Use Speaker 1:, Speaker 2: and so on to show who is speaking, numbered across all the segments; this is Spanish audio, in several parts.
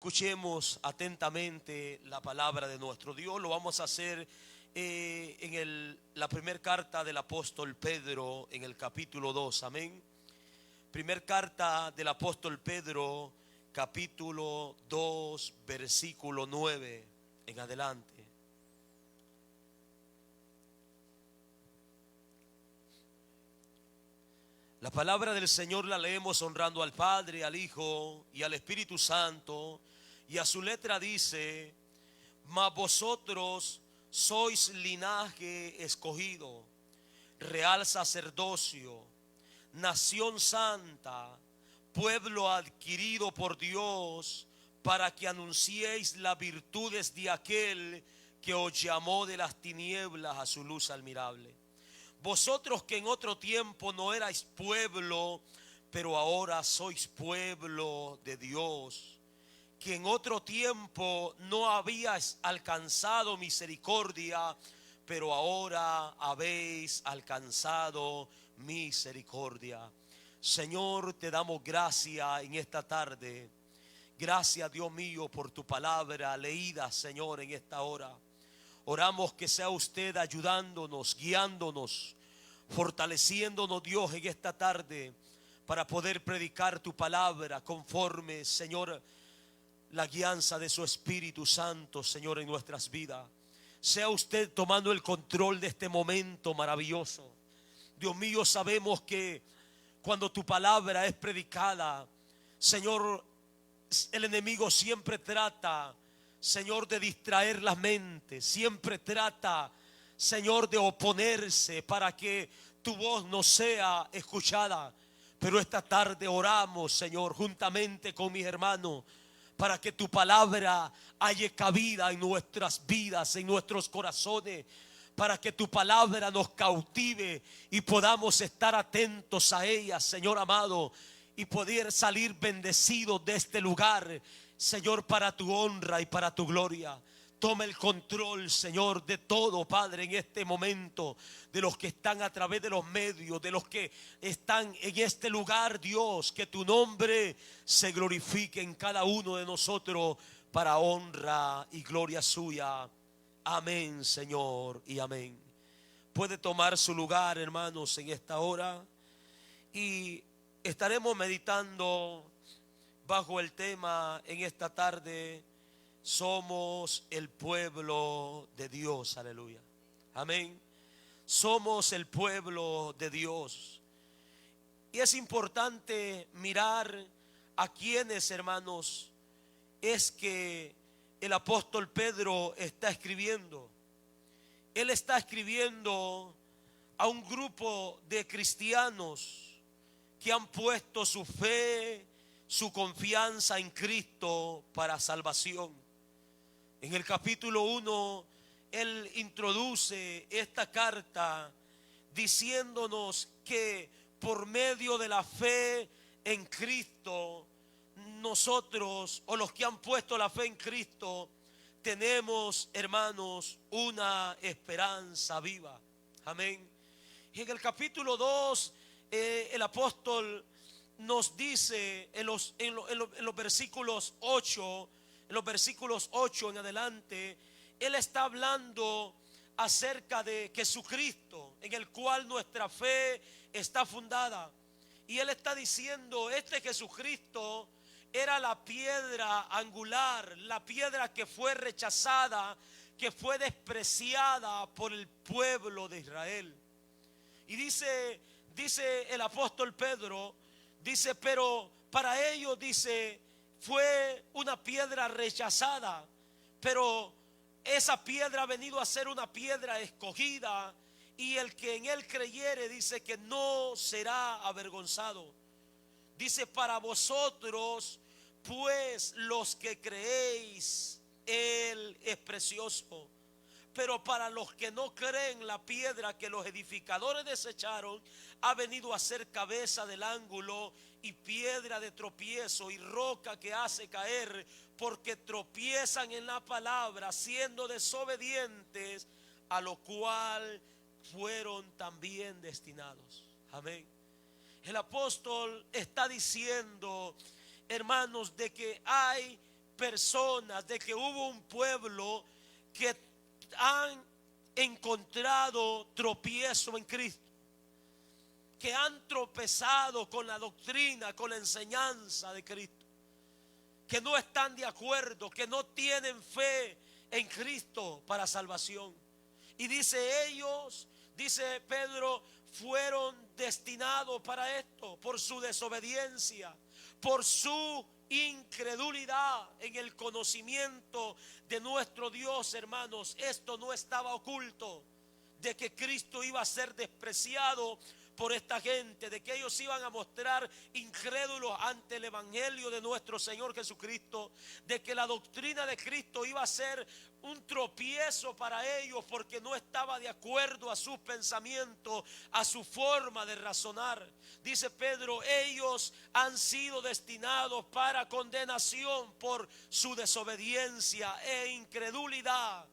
Speaker 1: Escuchemos atentamente la palabra de nuestro Dios. Lo vamos a hacer la primera carta del apóstol Pedro en el capítulo 2. Amén. Primer carta del apóstol Pedro, capítulo 2, versículo 9 en adelante. La palabra del Señor la leemos honrando al Padre, al Hijo y al Espíritu Santo. Y a su letra dice: mas vosotros sois linaje escogido, real sacerdocio, nación santa, pueblo adquirido por Dios, para que anunciéis las virtudes de aquel que os llamó de las tinieblas a su luz admirable. Vosotros que en otro tiempo no erais pueblo, pero ahora sois pueblo de Dios, que en otro tiempo no habíais alcanzado misericordia, pero ahora habéis alcanzado misericordia. Señor, te damos gracias en esta tarde. Gracias, Dios mío, por tu palabra leída, Señor, en esta hora. Oramos que sea usted ayudándonos, guiándonos, fortaleciéndonos, Dios, en esta tarde para poder predicar tu palabra conforme, Señor, la guianza de su Espíritu Santo, Señor, en nuestras vidas. Sea usted tomando el control de este momento maravilloso. Dios mío, sabemos que cuando tu palabra es predicada, Señor, el enemigo siempre trata, Señor, de distraer la mente. Siempre trata, Señor, de oponerse para que tu voz no sea escuchada. Pero esta tarde oramos, Señor, juntamente con mis hermanos, para que tu palabra haya cabida en nuestras vidas, en nuestros corazones, para que tu palabra nos cautive y podamos estar atentos a ella, Señor amado, y poder salir bendecidos de este lugar, Señor, para tu honra y para tu gloria. Toma el control, Señor, de todo, Padre, en este momento, de los que están a través de los medios, de los que están en este lugar, Dios, que tu nombre se glorifique en cada uno de nosotros para honra y gloria suya. Amén, Señor, y amén. Puede tomar su lugar, hermanos, en esta hora, y estaremos meditando bajo el tema en esta tarde: somos el pueblo de Dios. Aleluya. Amén. Somos el pueblo de Dios. Y es importante mirar a quienes, hermanos, es que el apóstol Pedro está escribiendo. Él está escribiendo a un grupo de cristianos que han puesto su fe, su confianza en Cristo para salvación. En el capítulo 1, él introduce esta carta diciéndonos que por medio de la fe en Cristo, nosotros, o los que han puesto la fe en Cristo, tenemos, hermanos, una esperanza viva. Amén. Y en el capítulo 2, el apóstol nos dice en los versículos 8, en los versículos 8 en adelante, él está hablando acerca de Jesucristo, en el cual nuestra fe está fundada. Y él está diciendo: este Jesucristo era la piedra angular, la piedra que fue rechazada, que fue despreciada por el pueblo de Israel. Y dice el apóstol Pedro, dice: pero para ellos, dice, fue una piedra rechazada, pero esa piedra ha venido a ser una piedra escogida, y el que en él creyere, dice, que no será avergonzado. Dice: para vosotros, pues, los que creéis, él es precioso. Pero para los que no creen, la piedra que los edificadores desecharon ha venido a ser cabeza del ángulo y piedra de tropiezo y roca que hace caer, porque tropiezan en la palabra, siendo desobedientes, a lo cual fueron también destinados. Amén. El apóstol está diciendo, hermanos, de que hay personas, de que hubo un pueblo que han encontrado tropiezo en Cristo, que han tropezado con la doctrina, con la enseñanza de Cristo, que no están de acuerdo, que no tienen fe en Cristo para salvación. Y dice ellos, dice Pedro, fueron destinados para esto por su desobediencia, por su incredulidad en el conocimiento de nuestro Dios, hermanos. Esto no estaba oculto, de que Cristo iba a ser despreciado por esta gente, de que ellos iban a mostrar incrédulos ante el evangelio de nuestro Señor Jesucristo, de que la doctrina de Cristo iba a ser un tropiezo para ellos porque no estaba de acuerdo a sus pensamientos, a su forma de razonar. Dice Pedro, ellos han sido destinados para condenación por su desobediencia e incredulidad.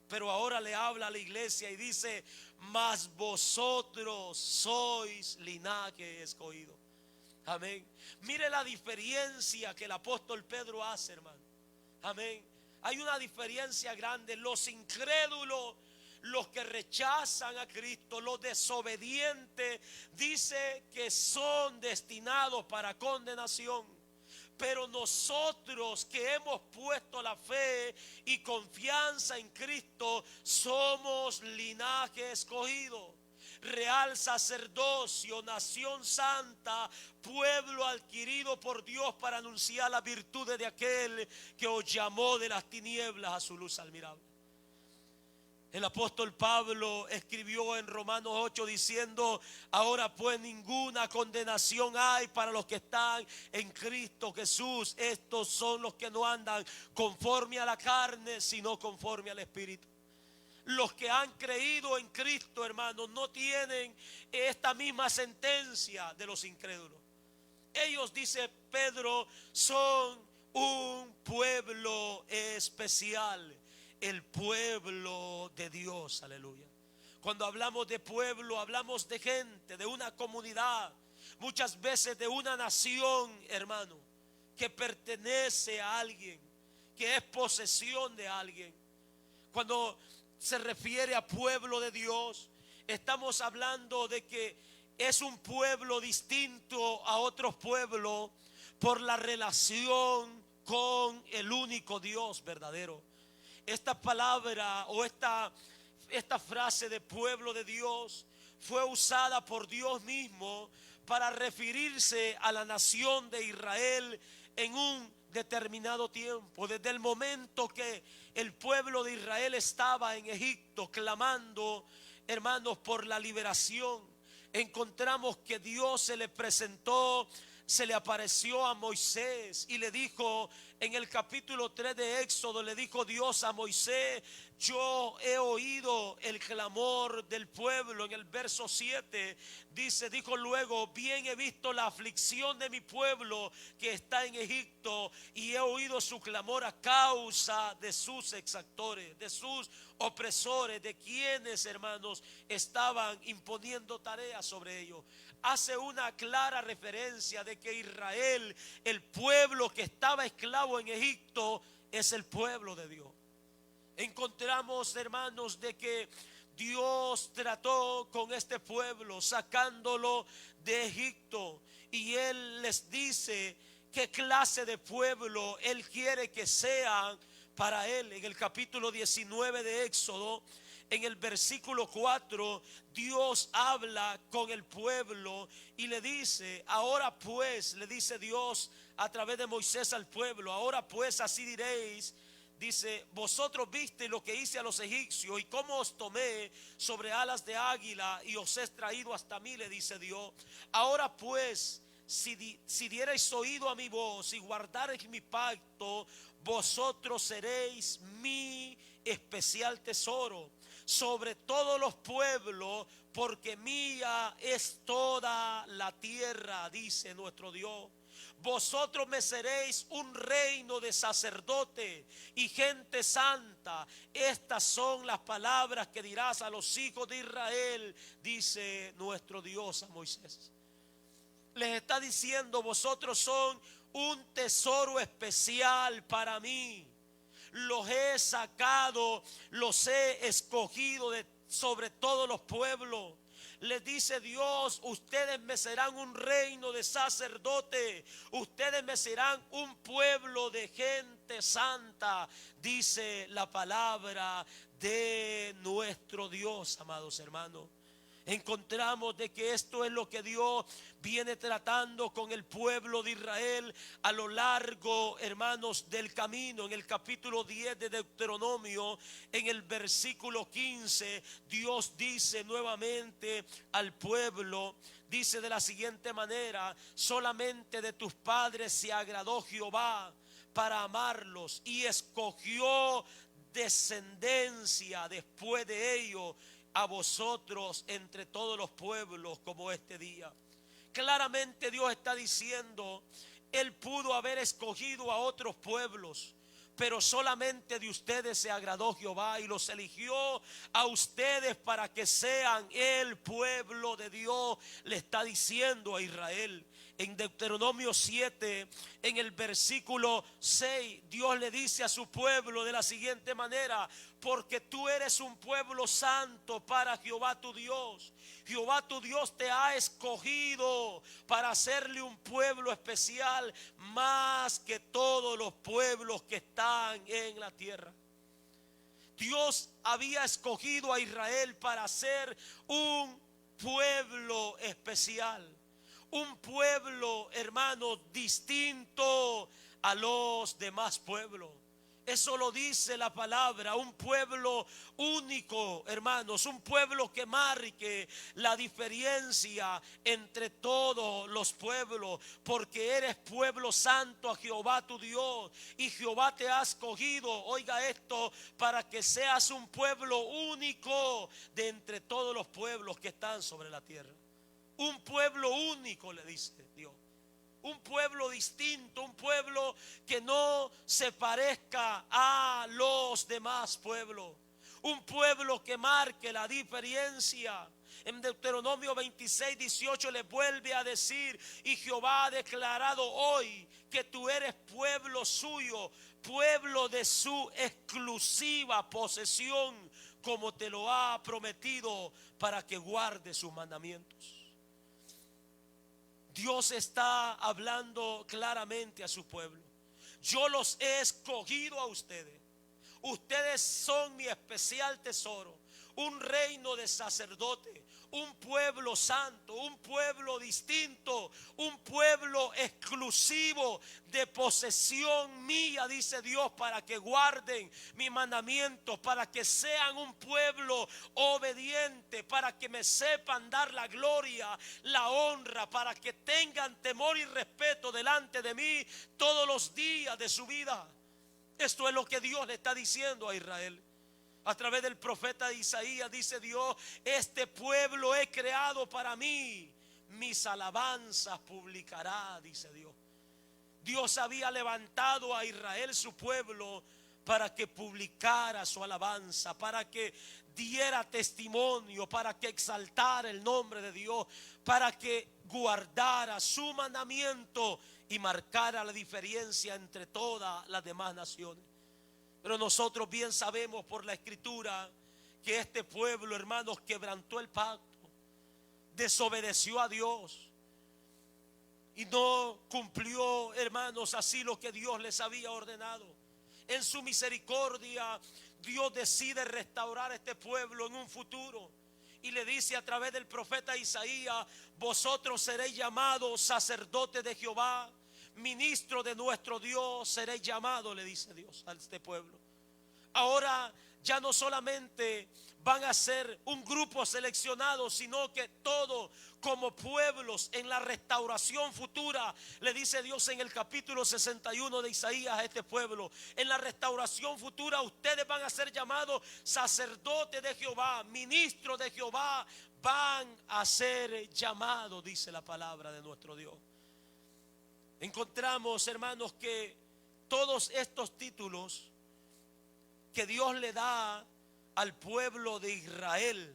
Speaker 1: Pero ahora le habla a la iglesia y dice, mas vosotros sois linaje escogido. Amén. Mire la diferencia que el apóstol Pedro hace, hermano. Amén. Hay una diferencia grande. Los incrédulos, los que rechazan a Cristo, los desobedientes, dice que son destinados para condenación. Pero nosotros que hemos puesto la fe y confianza en Cristo, somos linaje escogido, real sacerdocio, nación santa, pueblo adquirido por Dios para anunciar las virtudes de aquel que os llamó de las tinieblas a su luz admirable. El apóstol Pablo escribió en Romanos 8 diciendo, ahora pues ninguna condenación hay para los que están en Cristo Jesús. Estos son los que no andan conforme a la carne, sino conforme al Espíritu. Los que han creído en Cristo, hermanos, no tienen esta misma sentencia de los incrédulos. Ellos, dice Pedro, son un pueblo especial. El pueblo de Dios, aleluya. Cuando hablamos de pueblo, hablamos de gente, de una comunidad, muchas veces de una nación, hermano, que pertenece a alguien, que es posesión de alguien. Cuando se refiere a pueblo de Dios, estamos hablando de que es un pueblo distinto a otros pueblos por la relación con el único Dios verdadero. Esta palabra o esta frase de pueblo de Dios fue usada por Dios mismo para referirse a la nación de Israel en un determinado tiempo. Desde el momento que el pueblo de Israel estaba en Egipto clamando, hermanos, por la liberación, encontramos que Dios se le presentó, se le apareció a Moisés y le dijo en el capítulo 3 de Éxodo, le dijo Dios a Moisés, yo he oído el clamor del pueblo. En el verso 7 dijo luego, bien he visto la aflicción de mi pueblo que está en Egipto y he oído su clamor a causa de sus exactores, de sus opresores, de quienes, hermanos, estaban imponiendo tareas sobre ellos. Hace una clara referencia de que Israel, el pueblo que estaba esclavo en Egipto, es el pueblo de Dios. Encontramos, hermanos, de que Dios trató con este pueblo sacándolo de Egipto, y Él les dice qué clase de pueblo Él quiere que sean para Él. En el capítulo 19 de Éxodo, en el versículo 4, Dios habla con el pueblo y le dice, ahora pues, le dice Dios a través de Moisés al pueblo, ahora pues así diréis, dice, vosotros visteis lo que hice a los egipcios y cómo os tomé sobre alas de águila y os he traído hasta mí, le dice Dios. Ahora pues, si diereis oído a mi voz y guardareis mi pacto, vosotros seréis mi especial tesoro sobre todos los pueblos, porque mía es toda la tierra, dice nuestro Dios. Vosotros me seréis un reino de sacerdote y gente santa. Estas son las palabras que dirás a los hijos de Israel, dice nuestro Dios a Moisés. Les está diciendo, vosotros son un tesoro especial para mí. Los he sacado, los he escogido de sobre todos los pueblos. Les dice Dios: ustedes me serán un reino de sacerdotes, ustedes me serán un pueblo de gente santa, dice la palabra de nuestro Dios, amados hermanos. Encontramos de que esto es lo que Dios viene tratando con el pueblo de Israel a lo largo, hermanos, del camino. En el capítulo 10 de Deuteronomio, en el versículo 15, Dios dice nuevamente al pueblo, dice de la siguiente manera: solamente de tus padres se agradó Jehová para amarlos, y escogió descendencia después de ellos a vosotros entre todos los pueblos como este día. Claramente Dios está diciendo: Él pudo haber escogido a otros pueblos, pero solamente de ustedes se agradó Jehová y los eligió a ustedes para que sean el pueblo de Dios. Le está diciendo a Israel. En Deuteronomio 7, en el versículo 6, Dios le dice a su pueblo de la siguiente manera: porque tú eres un pueblo santo para Jehová tu Dios. Jehová tu Dios te ha escogido para hacerle un pueblo especial más que todos los pueblos que están en la tierra. Dios había escogido a Israel para ser un pueblo especial. Un pueblo, hermanos, distinto a los demás pueblos. Eso lo dice la palabra, un pueblo único, hermanos, un pueblo que marque la diferencia entre todos los pueblos, porque eres pueblo santo a Jehová tu Dios, y Jehová te ha escogido, oiga esto, para que seas un pueblo único de entre todos los pueblos que están sobre la tierra. Un pueblo único, le dice Dios. Un pueblo distinto, un pueblo que no se parezca a los demás pueblos. Un pueblo que marque la diferencia. En Deuteronomio 26, 18 le vuelve a decir: y Jehová ha declarado hoy que tú eres pueblo suyo, pueblo de su exclusiva posesión, como te lo ha prometido, para que guarde sus mandamientos. Dios está hablando claramente a su pueblo: yo los he escogido a ustedes. Ustedes son mi especial tesoro, un reino de sacerdotes, un pueblo santo, un pueblo distinto, un pueblo exclusivo de posesión mía, dice Dios, para que guarden mis mandamientos, para que sean un pueblo obediente, para que me sepan dar la gloria, la honra, para que tengan temor y respeto delante de mí todos los días de su vida. Esto es lo que Dios le está diciendo a Israel. A través del profeta Isaías dice Dios: este pueblo he creado para mí, mis alabanzas publicará, dice Dios. Dios había levantado a Israel, su pueblo, para que publicara su alabanza, para que diera testimonio, para que exaltara el nombre de Dios, para que guardara su mandamiento y marcara la diferencia entre todas las demás naciones. Pero nosotros bien sabemos por la Escritura que este pueblo, hermanos, quebrantó el pacto, desobedeció a Dios y no cumplió, hermanos, así lo que Dios les había ordenado. En su misericordia, Dios decide restaurar a este pueblo en un futuro, y le dice a través del profeta Isaías: vosotros seréis llamados sacerdotes de Jehová, ministro de nuestro Dios seréis llamados, le dice Dios a este pueblo. Ahora ya no solamente van a ser un grupo seleccionado, sino que todos como pueblos en la restauración futura, le dice Dios en el capítulo 61 de Isaías a este pueblo: en la restauración futura ustedes van a ser llamados sacerdotes de Jehová, ministros de Jehová, van a ser llamados, dice la palabra de nuestro Dios. Encontramos, hermanos, que todos estos títulos que Dios le da al pueblo de Israel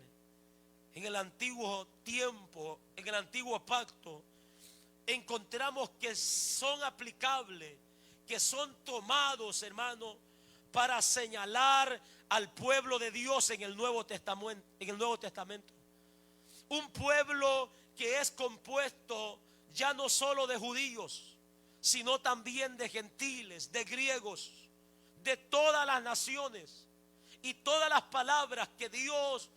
Speaker 1: en el antiguo tiempo, en el antiguo pacto, encontramos que son aplicables, que son tomados, hermano, para señalar al pueblo de Dios en el Nuevo Testamento. Un pueblo que es compuesto ya no solo de judíos, sino también de gentiles, de griegos, de todas las naciones. Y todas las palabras que Dios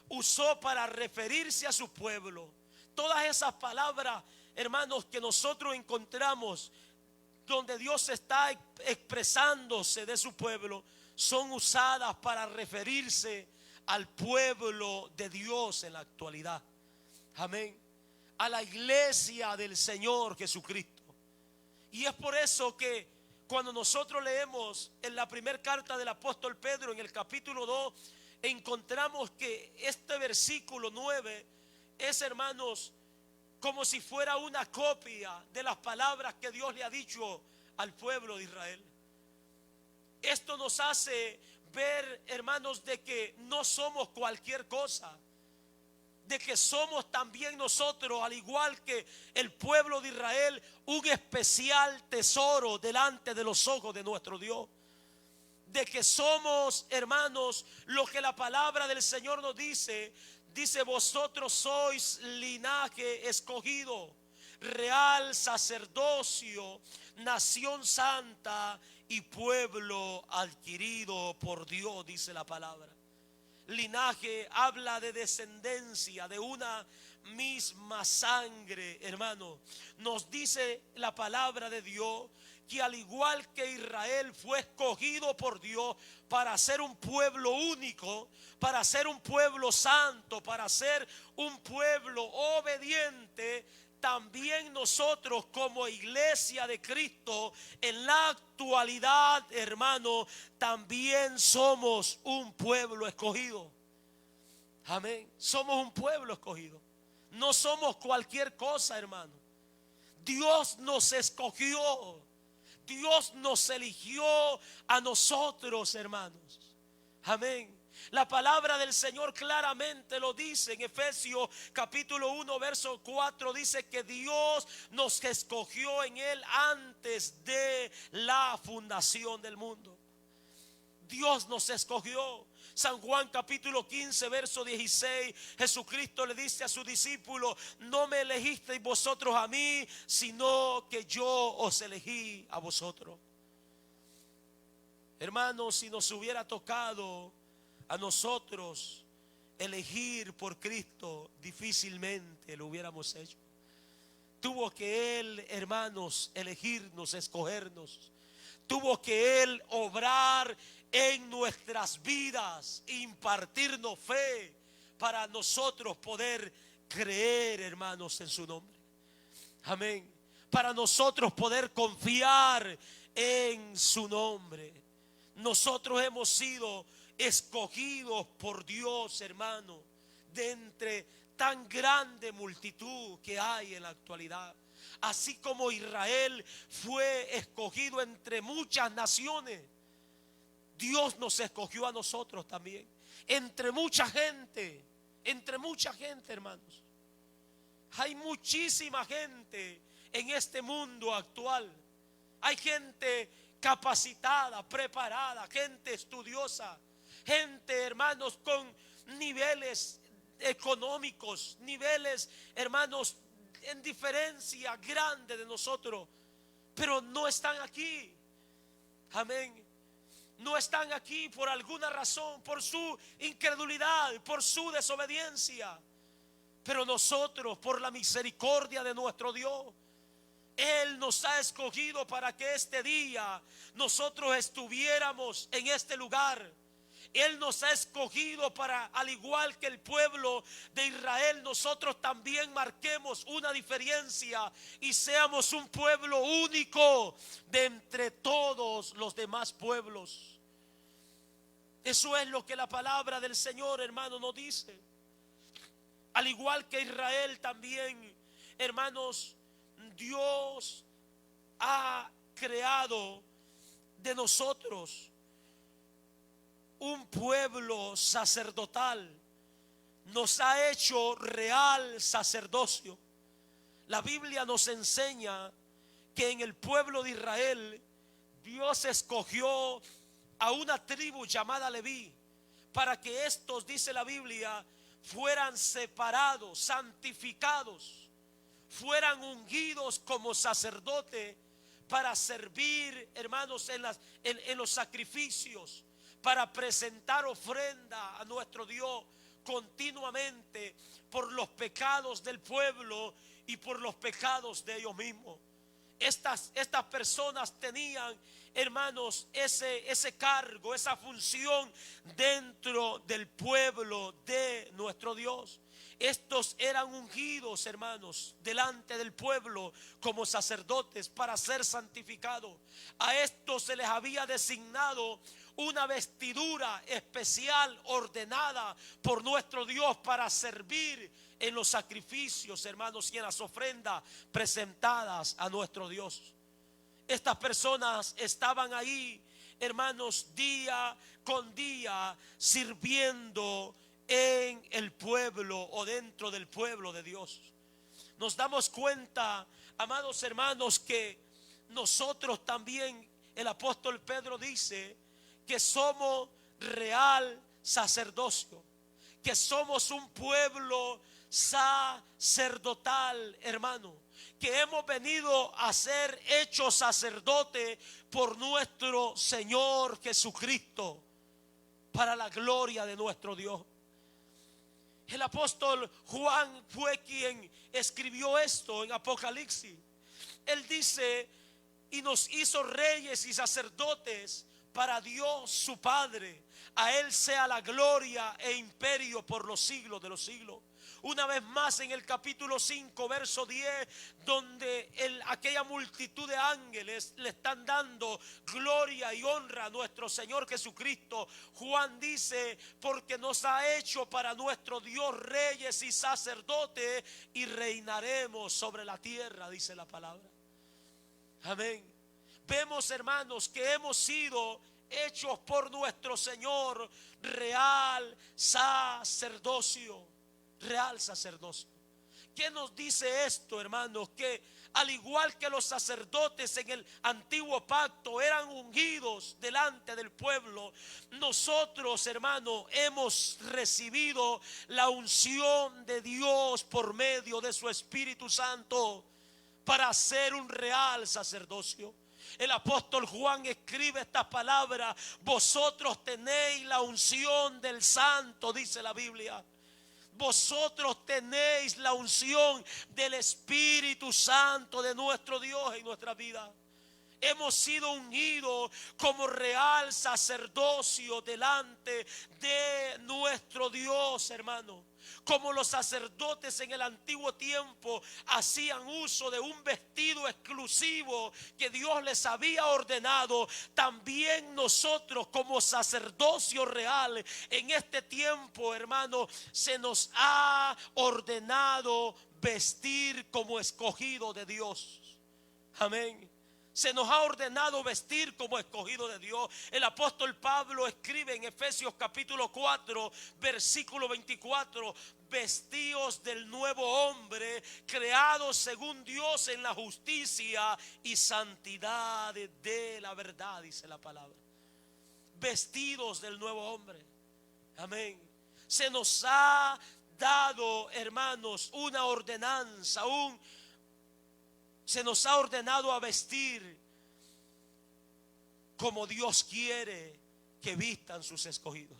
Speaker 1: usó para referirse a su pueblo, todas esas palabras, hermanos, que nosotros encontramos donde Dios está expresándose de su pueblo, son usadas para referirse al pueblo de Dios en la actualidad. Amén. A la iglesia del Señor Jesucristo. Y es por eso que cuando nosotros leemos en la primera carta del apóstol Pedro, en el capítulo 2, encontramos que este versículo 9 es, hermanos, como si fuera una copia de las palabras que Dios le ha dicho al pueblo de Israel. Esto nos hace ver, hermanos, de que no somos cualquier cosa, de que somos también nosotros, al igual que el pueblo de Israel, un especial tesoro delante de los ojos de nuestro Dios. De que somos, hermanos, lo que la palabra del Señor nos dice. Dice: vosotros sois linaje escogido, real sacerdocio, nación santa y pueblo adquirido por Dios, dice la palabra. Linaje habla de descendencia, de una misma sangre, hermano. Nos dice la palabra de Dios que al igual que Israel fue escogido por Dios para ser un pueblo único, para ser un pueblo santo, para ser un pueblo obediente, también nosotros como iglesia de Cristo en la actualidad, hermano, también somos un pueblo escogido. Amén. Somos un pueblo escogido. No somos cualquier cosa, hermano. Dios nos escogió. Dios nos eligió a nosotros, hermanos. Amén. La palabra del Señor claramente lo dice en Efesios capítulo 1 verso 4. Dice que Dios nos escogió en Él antes de la fundación del mundo. Dios nos escogió. San Juan capítulo 15 verso 16, Jesucristo le dice a sus discípulos: no me elegisteis vosotros a mí, sino que yo os elegí a vosotros. Hermanos, si nos hubiera tocado a nosotros elegir por Cristo, difícilmente lo hubiéramos hecho. Tuvo que Él, hermanos, elegirnos, escogernos. Tuvo que Él obrar en nuestras vidas, impartirnos fe para nosotros poder creer, hermanos, en su nombre. Amén. Para nosotros poder confiar en su nombre. Nosotros hemos sido escogidos por Dios, hermano, de entre tan grande multitud que hay en la actualidad. Así como Israel fue escogido entre muchas naciones, Dios nos escogió a nosotros también. Entre mucha gente, hermanos. Hay muchísima gente en este mundo actual. Hay gente capacitada, preparada, gente estudiosa, gente, hermanos, con niveles económicos, niveles, hermanos, en diferencia grande de nosotros, pero no están aquí. Amén. No están aquí por alguna razón, por su incredulidad, por su desobediencia. Pero nosotros, por la misericordia de nuestro Dios, Él nos ha escogido para que este día nosotros estuviéramos en este lugar. Él nos ha escogido para, al igual que el pueblo de Israel, nosotros también marquemos una diferencia y seamos un pueblo único de entre todos los demás pueblos. Eso es lo que la palabra del Señor, hermano, nos dice. Al igual que Israel también, hermanos, Dios ha creado de nosotros un pueblo sacerdotal. Nos ha hecho real sacerdocio. La Biblia nos enseña que en el pueblo de Israel Dios escogió a una tribu llamada Leví para que estos, dice la Biblia, fueran separados, santificados, fueran ungidos como sacerdote para servir, hermanos, en los sacrificios, para presentar ofrenda a nuestro Dios continuamente por los pecados del pueblo y por los pecados de ellos mismos. Estas personas tenían, hermanos, ese cargo, esa función dentro del pueblo de nuestro Dios. Estos eran ungidos, hermanos, delante del pueblo como sacerdotes para ser santificados. A estos se les había designado una vestidura especial ordenada por nuestro Dios para servir en los sacrificios, hermanos, y en las ofrendas presentadas a nuestro Dios. Estas personas estaban ahí, hermanos, día con día sirviendo en el pueblo o dentro del pueblo de Dios. Nos damos cuenta, amados hermanos, que nosotros también, el apóstol Pedro dice que somos real sacerdocio, que somos un pueblo sacerdotal, hermano, que hemos venido a ser hechos sacerdote por nuestro Señor Jesucristo, para la gloria de nuestro Dios. El apóstol Juan fue quien escribió esto en Apocalipsis. Él dice: y nos hizo reyes y sacerdotes para Dios su Padre. A Él sea la gloria e imperio por los siglos de los siglos. Una vez más en el capítulo 5 verso 10, donde aquella multitud de ángeles le están dando gloria y honra a nuestro Señor Jesucristo, Juan dice: porque nos ha hecho para nuestro Dios reyes y sacerdotes, y reinaremos sobre la tierra, dice la palabra. Amén. Vemos, hermanos, que hemos sido hechos por nuestro Señor real sacerdocio. Real sacerdocio. ¿Qué nos dice esto, hermanos? Que al igual que los sacerdotes en el antiguo pacto eran ungidos delante del pueblo, nosotros, hermanos, hemos recibido la unción de Dios por medio de su Espíritu Santo para hacer un real sacerdocio. El apóstol Juan escribe estas palabras: vosotros tenéis la unción del Santo, dice la Biblia. Vosotros tenéis la unción del Espíritu Santo de nuestro Dios en nuestra vida. Hemos sido ungidos como real sacerdocio delante de nuestro Dios, hermano. Como los sacerdotes en el antiguo tiempo hacían uso de un vestido exclusivo que Dios les había ordenado, también nosotros como sacerdocio real en este tiempo, hermano, se nos ha ordenado vestir como escogido de Dios. Amén. Se nos ha ordenado vestir como escogido de Dios. El apóstol Pablo escribe en Efesios capítulo 4 versículo 24: vestíos del nuevo hombre, creados según Dios en la justicia y santidad de la verdad, dice la palabra. Vestidos del nuevo hombre. Amén. Se nos ha dado, hermanos, una ordenanza, se nos ha ordenado a vestir como Dios quiere que vistan sus escogidos.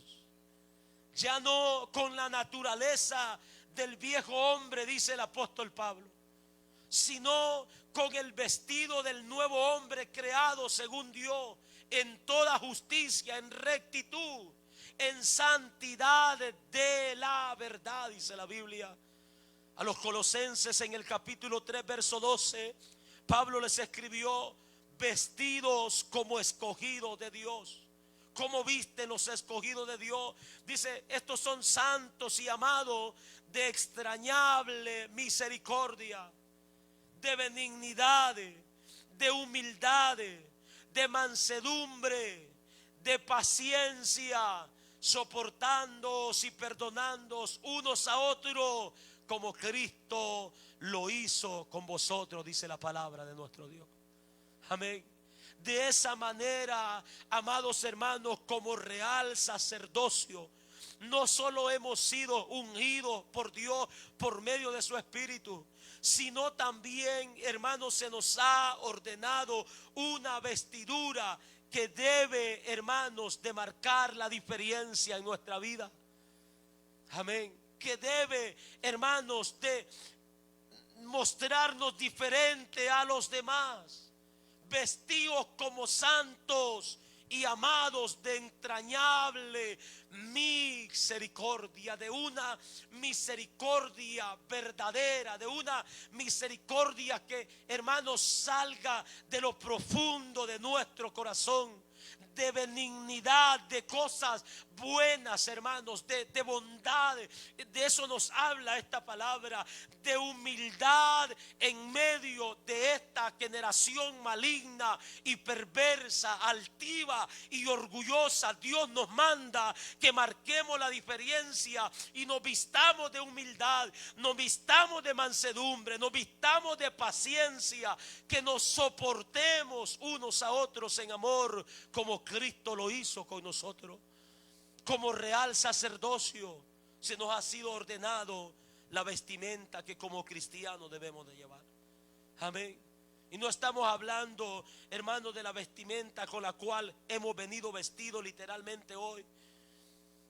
Speaker 1: Ya no con la naturaleza del viejo hombre, dice el apóstol Pablo, sino con el vestido del nuevo hombre creado según Dios, en toda justicia, en rectitud, en santidad de la verdad, dice la Biblia. A los Colosenses en el capítulo 3 verso 12, Pablo les escribió: vestidos como escogidos de Dios. ¿Cómo visten los escogidos de Dios? Dice: estos son santos y amados, de extrañable misericordia, de benignidad, de humildad, de mansedumbre, de paciencia, soportándoos y perdonándoos unos a otros, como Cristo lo hizo con vosotros, dice la palabra de nuestro Dios. Amén. De esa manera, amados hermanos, como real sacerdocio, no solo hemos sido ungidos por Dios por medio de su Espíritu, sino también, hermanos, se nos ha ordenado una vestidura que debe, hermanos, de marcar la diferencia en nuestra vida. Amén. Que debe, hermanos, de mostrarnos diferente a los demás, vestidos como santos y amados de entrañable misericordia, de una misericordia verdadera, de una misericordia que, hermanos, salga de lo profundo de nuestro corazón, de benignidad, de cosas buenas, hermanos, de bondad. De eso nos habla esta palabra, de humildad en medio de esta generación maligna y perversa, altiva y orgullosa. Dios nos manda que marquemos la diferencia y nos vistamos de humildad, nos vistamos de mansedumbre, nos vistamos de paciencia, que nos soportemos unos a otros en amor, como Cristo lo hizo con nosotros. Como real sacerdocio se nos ha sido ordenado la vestimenta que como cristianos debemos de llevar. Amén. Y no estamos hablando, hermanos, de la vestimenta con la cual hemos venido vestidos literalmente hoy,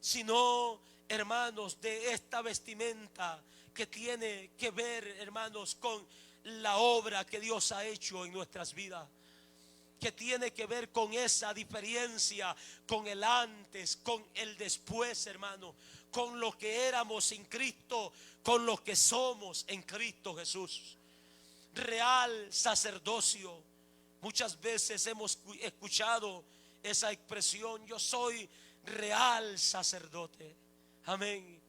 Speaker 1: sino, hermanos, de esta vestimenta que tiene que ver, hermanos, con la obra que Dios ha hecho en nuestras vidas, que tiene que ver con esa diferencia, con el antes, con el después, hermano, con lo que éramos en Cristo, con lo que somos en Cristo Jesús. Real sacerdocio. Muchas veces hemos escuchado esa expresión: yo soy real sacerdote. Amén.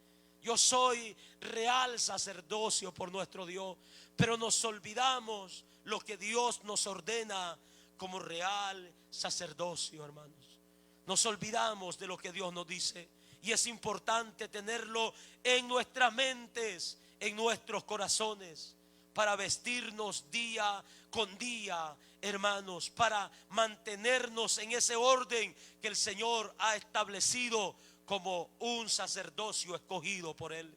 Speaker 1: Yo soy real sacerdocio por nuestro Dios. Pero nos olvidamos lo que Dios nos ordena como real sacerdocio, hermanos. Nos olvidamos de lo que Dios nos dice, y es importante tenerlo en nuestras mentes, en nuestros corazones, para vestirnos día con día, hermanos, para mantenernos en ese orden que el Señor ha establecido como un sacerdocio escogido por Él.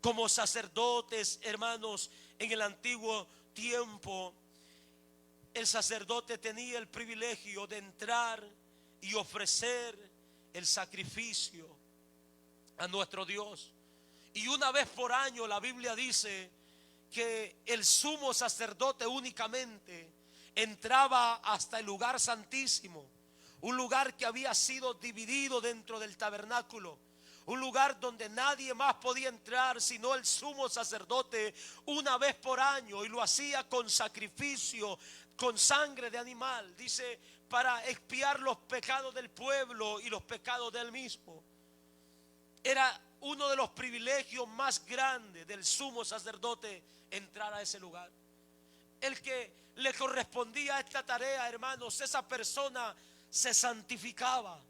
Speaker 1: Como sacerdotes, hermanos, en el antiguo tiempo, el sacerdote tenía el privilegio de entrar y ofrecer el sacrificio a nuestro Dios. Y una vez por año la Biblia dice que el sumo sacerdote únicamente entraba hasta el lugar santísimo, un lugar que había sido dividido dentro del tabernáculo, un lugar donde nadie más podía entrar sino el sumo sacerdote una vez por año, y lo hacía con sacrificio, con sangre de animal, dice, para expiar los pecados del pueblo y los pecados de él mismo. Era uno de los privilegios más grandes del sumo sacerdote entrar a ese lugar. El que le correspondía a esta tarea, hermanos, esa persona se santificaba,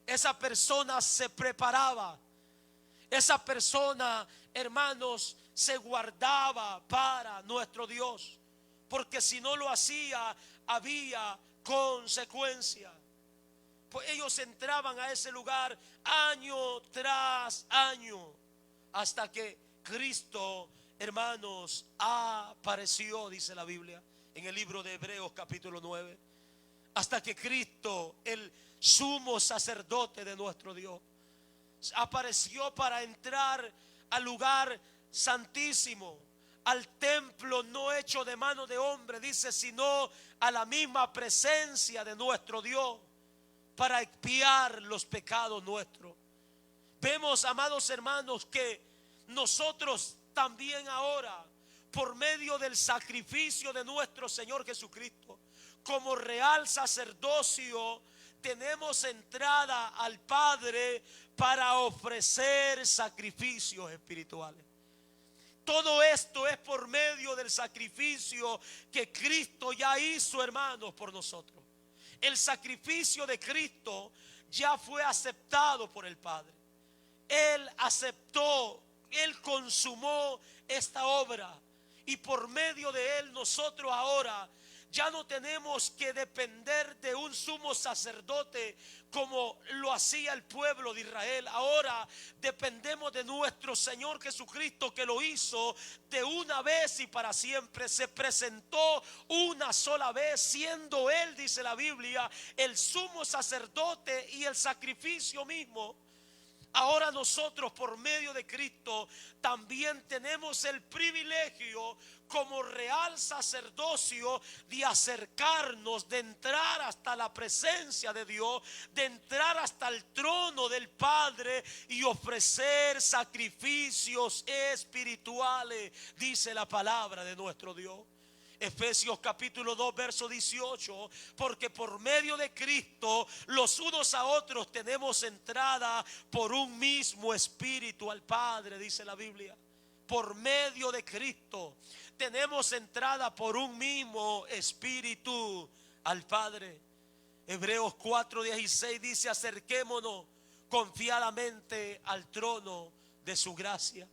Speaker 1: esa persona se preparaba, esa persona, hermanos, se guardaba para nuestro Dios, porque si no lo hacía había consecuencia. Pues ellos entraban a ese lugar año tras año, hasta que Cristo, hermanos, apareció, dice la Biblia en el libro de Hebreos capítulo 9, hasta que Cristo, el sumo sacerdote de nuestro Dios, apareció para entrar al lugar santísimo, al templo no hecho de mano de hombre, dice, sino a la misma presencia de nuestro Dios, para expiar los pecados nuestros. Vemos, amados hermanos, que nosotros también ahora, por medio del sacrificio de nuestro Señor Jesucristo, como real sacerdocio, tenemos entrada al Padre para ofrecer sacrificios espirituales. Todo esto es por medio del sacrificio que Cristo ya hizo, hermanos, por nosotros. El sacrificio de Cristo ya fue aceptado por el Padre. Él aceptó Él consumó esta obra y por medio de Él nosotros ahora ya no tenemos que depender de un sumo sacerdote como lo hacía el pueblo de Israel. Ahora dependemos de nuestro Señor Jesucristo, que lo hizo de una vez y para siempre. Se presentó una sola vez, siendo Él, dice la Biblia, el sumo sacerdote y el sacrificio mismo. Ahora nosotros por medio de Cristo también tenemos el privilegio como real sacerdocio de acercarnos, de entrar hasta la presencia de Dios, de entrar hasta el trono del Padre y ofrecer sacrificios espirituales, dice la palabra de nuestro Dios. Efesios capítulo 2 verso 18, porque por medio de Cristo los unos a otros tenemos entrada por un mismo espíritu al Padre, dice la Biblia. Por medio de Cristo tenemos entrada por un mismo espíritu al Padre. Hebreos 4:16 dice: acerquémonos confiadamente al trono de su gracia.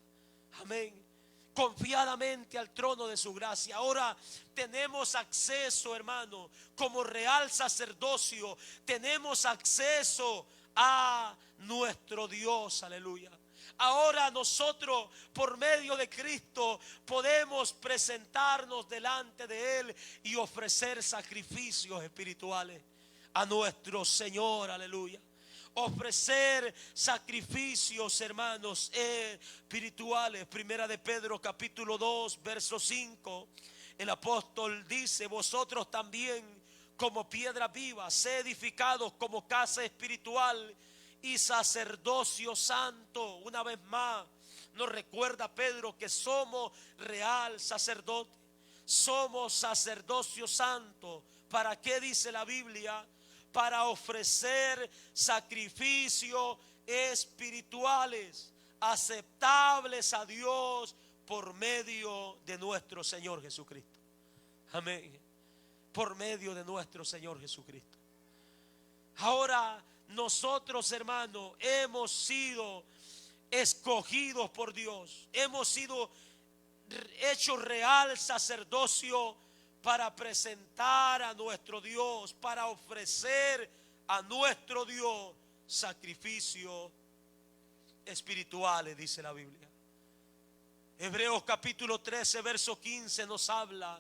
Speaker 1: Amén. Confiadamente al trono de su gracia. Ahora tenemos acceso, hermano, como real sacerdocio. Tenemos acceso a nuestro Dios, aleluya. Ahora nosotros por medio de Cristo podemos presentarnos delante de Él y ofrecer sacrificios espirituales a nuestro Señor, aleluya. Ofrecer sacrificios, hermanos, espirituales. Primera de Pedro capítulo 2 verso 5, el apóstol dice: vosotros también como piedra viva, sed edificados como casa espiritual y sacerdocio santo. Una vez más nos recuerda Pedro que somos real sacerdote, somos sacerdocio santo. ¿Para qué dice la Biblia? Para ofrecer sacrificios espirituales aceptables a Dios por medio de nuestro Señor Jesucristo. Amén. Por medio de nuestro Señor Jesucristo. Ahora nosotros, hermanos, hemos sido escogidos por Dios. Hemos sido hechos real sacerdocio para presentar a nuestro Dios, para ofrecer a nuestro Dios sacrificios espirituales, dice la Biblia. Hebreos capítulo 13 verso 15 nos habla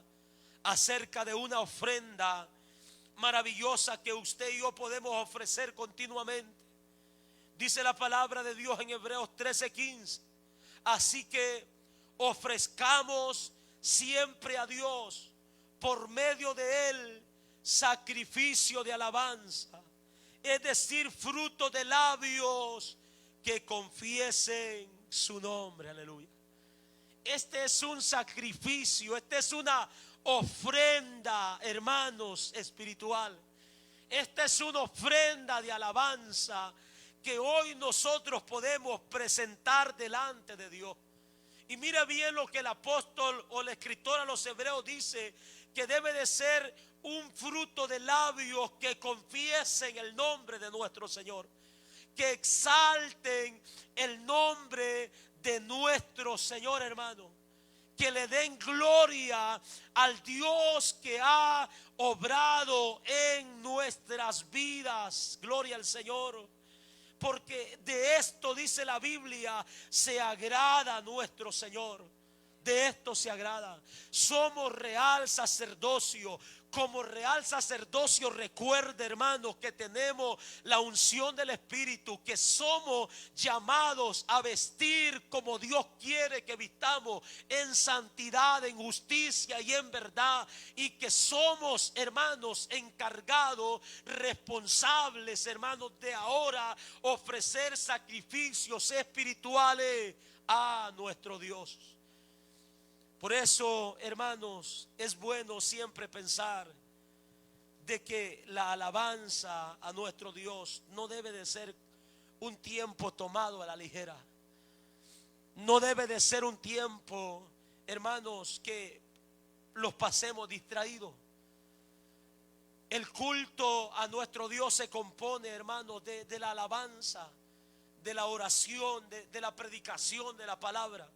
Speaker 1: acerca de una ofrenda maravillosa que usted y yo podemos ofrecer continuamente. Dice la palabra de Dios en Hebreos 13:15: así que ofrezcamos siempre a Dios por medio de Él sacrificio de alabanza, es decir, fruto de labios que confiesen su nombre. Aleluya. Este es un sacrificio, esta es una ofrenda, hermanos, espiritual. Esta es una ofrenda de alabanza que hoy nosotros podemos presentar delante de Dios. Y mira bien lo que el apóstol o el escritor a los hebreos dice, que debe de ser un fruto de labios que confiesen el nombre de nuestro Señor, que exalten el nombre de nuestro Señor, hermano, que le den gloria al Dios que ha obrado en nuestras vidas. Gloria al Señor. Porque de esto, dice la Biblia, se agrada nuestro Señor. De esto se agrada. Somos real sacerdocio. Como real sacerdocio, recuerde, hermanos, que tenemos la unción del Espíritu, que somos llamados a vestir como Dios quiere que vistamos, en santidad, en justicia y en verdad, y que somos, hermanos, encargados, responsables, hermanos, de ahora ofrecer sacrificios espirituales a nuestro Dios. Por eso, hermanos, es bueno siempre pensar de que la alabanza a nuestro Dios no debe de ser un tiempo tomado a la ligera. No debe de ser un tiempo, hermanos, que los pasemos distraídos. El culto a nuestro Dios se compone, hermanos, de la alabanza, de la oración, de la predicación de la palabra.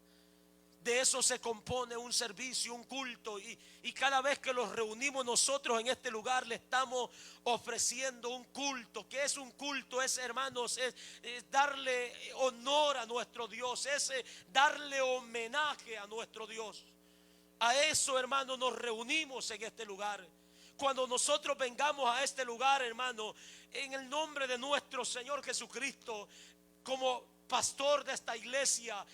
Speaker 1: De eso se compone un servicio, un culto, y cada vez que los reunimos nosotros en este lugar le estamos ofreciendo un culto. ¿Qué es un culto? Es, hermanos, es darle honor a nuestro Dios, es darle homenaje a nuestro Dios. A eso, hermanos, nos reunimos en este lugar. Cuando nosotros vengamos a este lugar, hermano, en el nombre de nuestro Señor Jesucristo, como pastor de esta iglesia,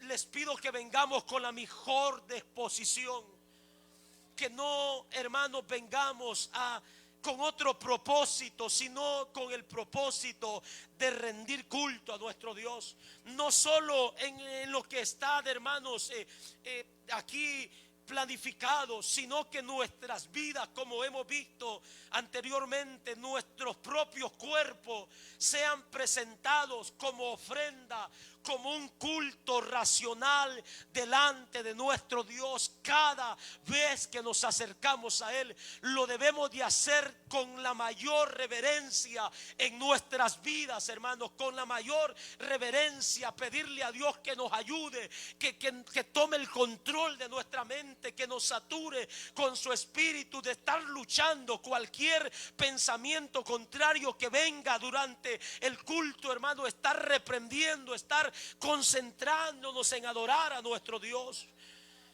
Speaker 1: les pido que vengamos con la mejor disposición. Que no, hermanos, vengamos con otro propósito, sino con el propósito de rendir culto a nuestro Dios. No solo en lo que está, hermanos, aquí planificado, sino que nuestras vidas, como hemos visto anteriormente, nuestros propios cuerpos sean presentados como ofrenda, como un culto racional delante de nuestro Dios. Cada vez que nos acercamos a Él, lo debemos de hacer con la mayor reverencia en nuestras vidas, hermanos, con la mayor reverencia, pedirle a Dios que nos ayude, que tome el control de nuestra mente, que nos sature con su espíritu, de estar luchando cualquier pensamiento contrario que venga durante el culto, hermano, estar reprendiendo, estar concentrándonos en adorar a nuestro Dios.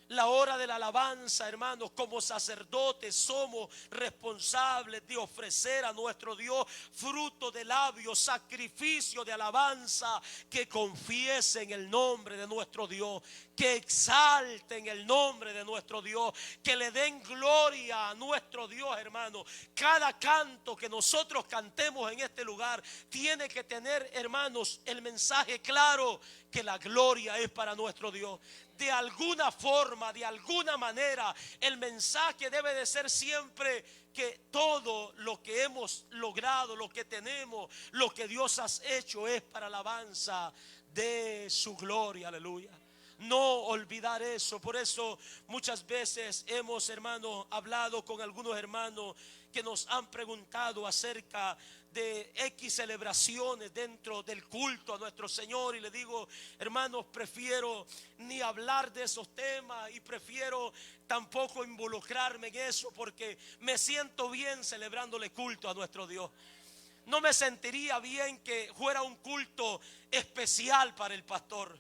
Speaker 1: La hora de la alabanza, hermanos, como sacerdotes somos responsables de ofrecer a nuestro Dios fruto de labios, sacrificio de alabanza, que confiesen el nombre de nuestro Dios, que exalten el nombre de nuestro Dios, que le den gloria a nuestro Dios, hermano. Cada canto que nosotros cantemos en este lugar tiene que tener, hermanos, el mensaje claro que la gloria es para nuestro Dios. De alguna forma, de alguna manera, el mensaje debe de ser siempre que todo lo que hemos logrado, lo que tenemos, lo que Dios ha hecho es para alabanza de su gloria. Aleluya. No olvidar eso. Por eso muchas veces hemos, hermanos, hablado con algunos hermanos que nos han preguntado acerca de X celebraciones dentro del culto a nuestro Señor, y le digo, hermanos, prefiero ni hablar de esos temas y prefiero tampoco involucrarme en eso, porque me siento bien celebrándole culto a nuestro Dios. No me sentiría bien que fuera un culto especial para el pastor,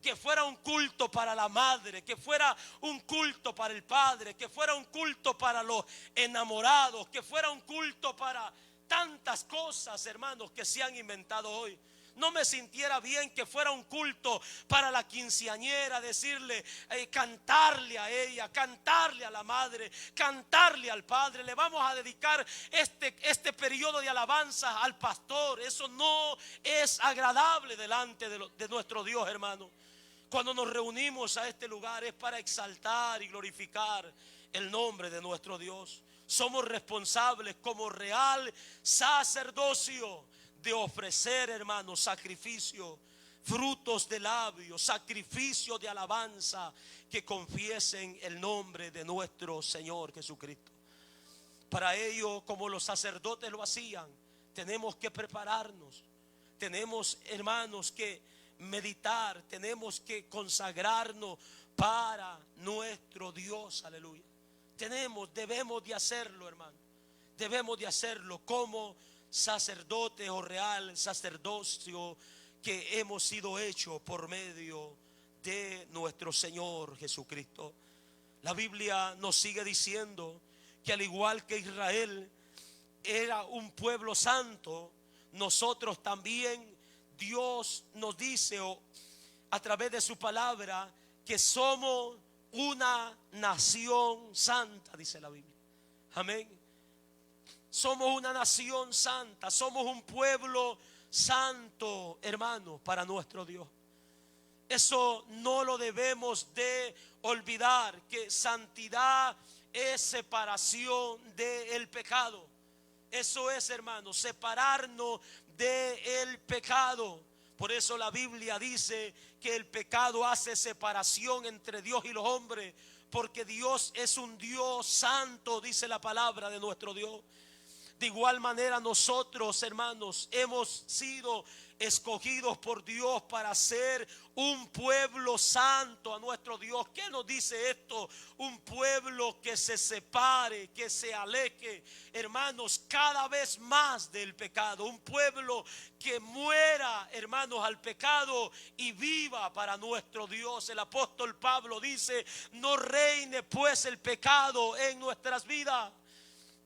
Speaker 1: que fuera un culto para la madre, que fuera un culto para el padre, que fuera un culto para los enamorados, que fuera un culto para tantas cosas, hermanos, que se han inventado hoy. No me sintiera bien que fuera un culto para la quinceañera, decirle, cantarle a ella, cantarle a la madre, cantarle al padre. Le vamos a dedicar este periodo de alabanza al pastor. Eso no es agradable delante de nuestro Dios, hermano. Cuando nos reunimos a este lugar es para exaltar y glorificar el nombre de nuestro Dios. Somos responsables como real sacerdocio de ofrecer, hermanos, sacrificio, frutos de labios, sacrificio de alabanza, que confiesen el nombre de nuestro Señor Jesucristo. Para ello, como los sacerdotes lo hacían, tenemos que prepararnos. Tenemos, hermanos, que meditar, tenemos que consagrarnos para nuestro Dios. Aleluya. Debemos de hacerlo, hermano. Debemos de hacerlo como sacerdote o real sacerdocio que hemos sido hechos por medio de nuestro Señor Jesucristo. La Biblia nos sigue diciendo que al igual que Israel era un pueblo santo, nosotros también, Dios nos dice a través de su palabra que somos una nación santa, dice la Biblia. Amén. Somos una nación santa, somos un pueblo santo, hermano, para nuestro Dios. Eso no lo debemos de olvidar, que santidad es separación del pecado. Eso es, hermano, separarnos del pecado. Por eso la Biblia dice que el pecado hace separación entre Dios y los hombres, porque Dios es un Dios santo, dice la palabra de nuestro Dios. De igual manera nosotros, hermanos, hemos sido escogidos por Dios para ser un pueblo santo a nuestro Dios. ¿Qué nos dice esto? Un pueblo que se separe, que se aleje, hermanos, cada vez más del pecado. Un pueblo que muera, hermanos, al pecado y viva para nuestro Dios. El apóstol Pablo dice: no reine pues el pecado en nuestras vidas.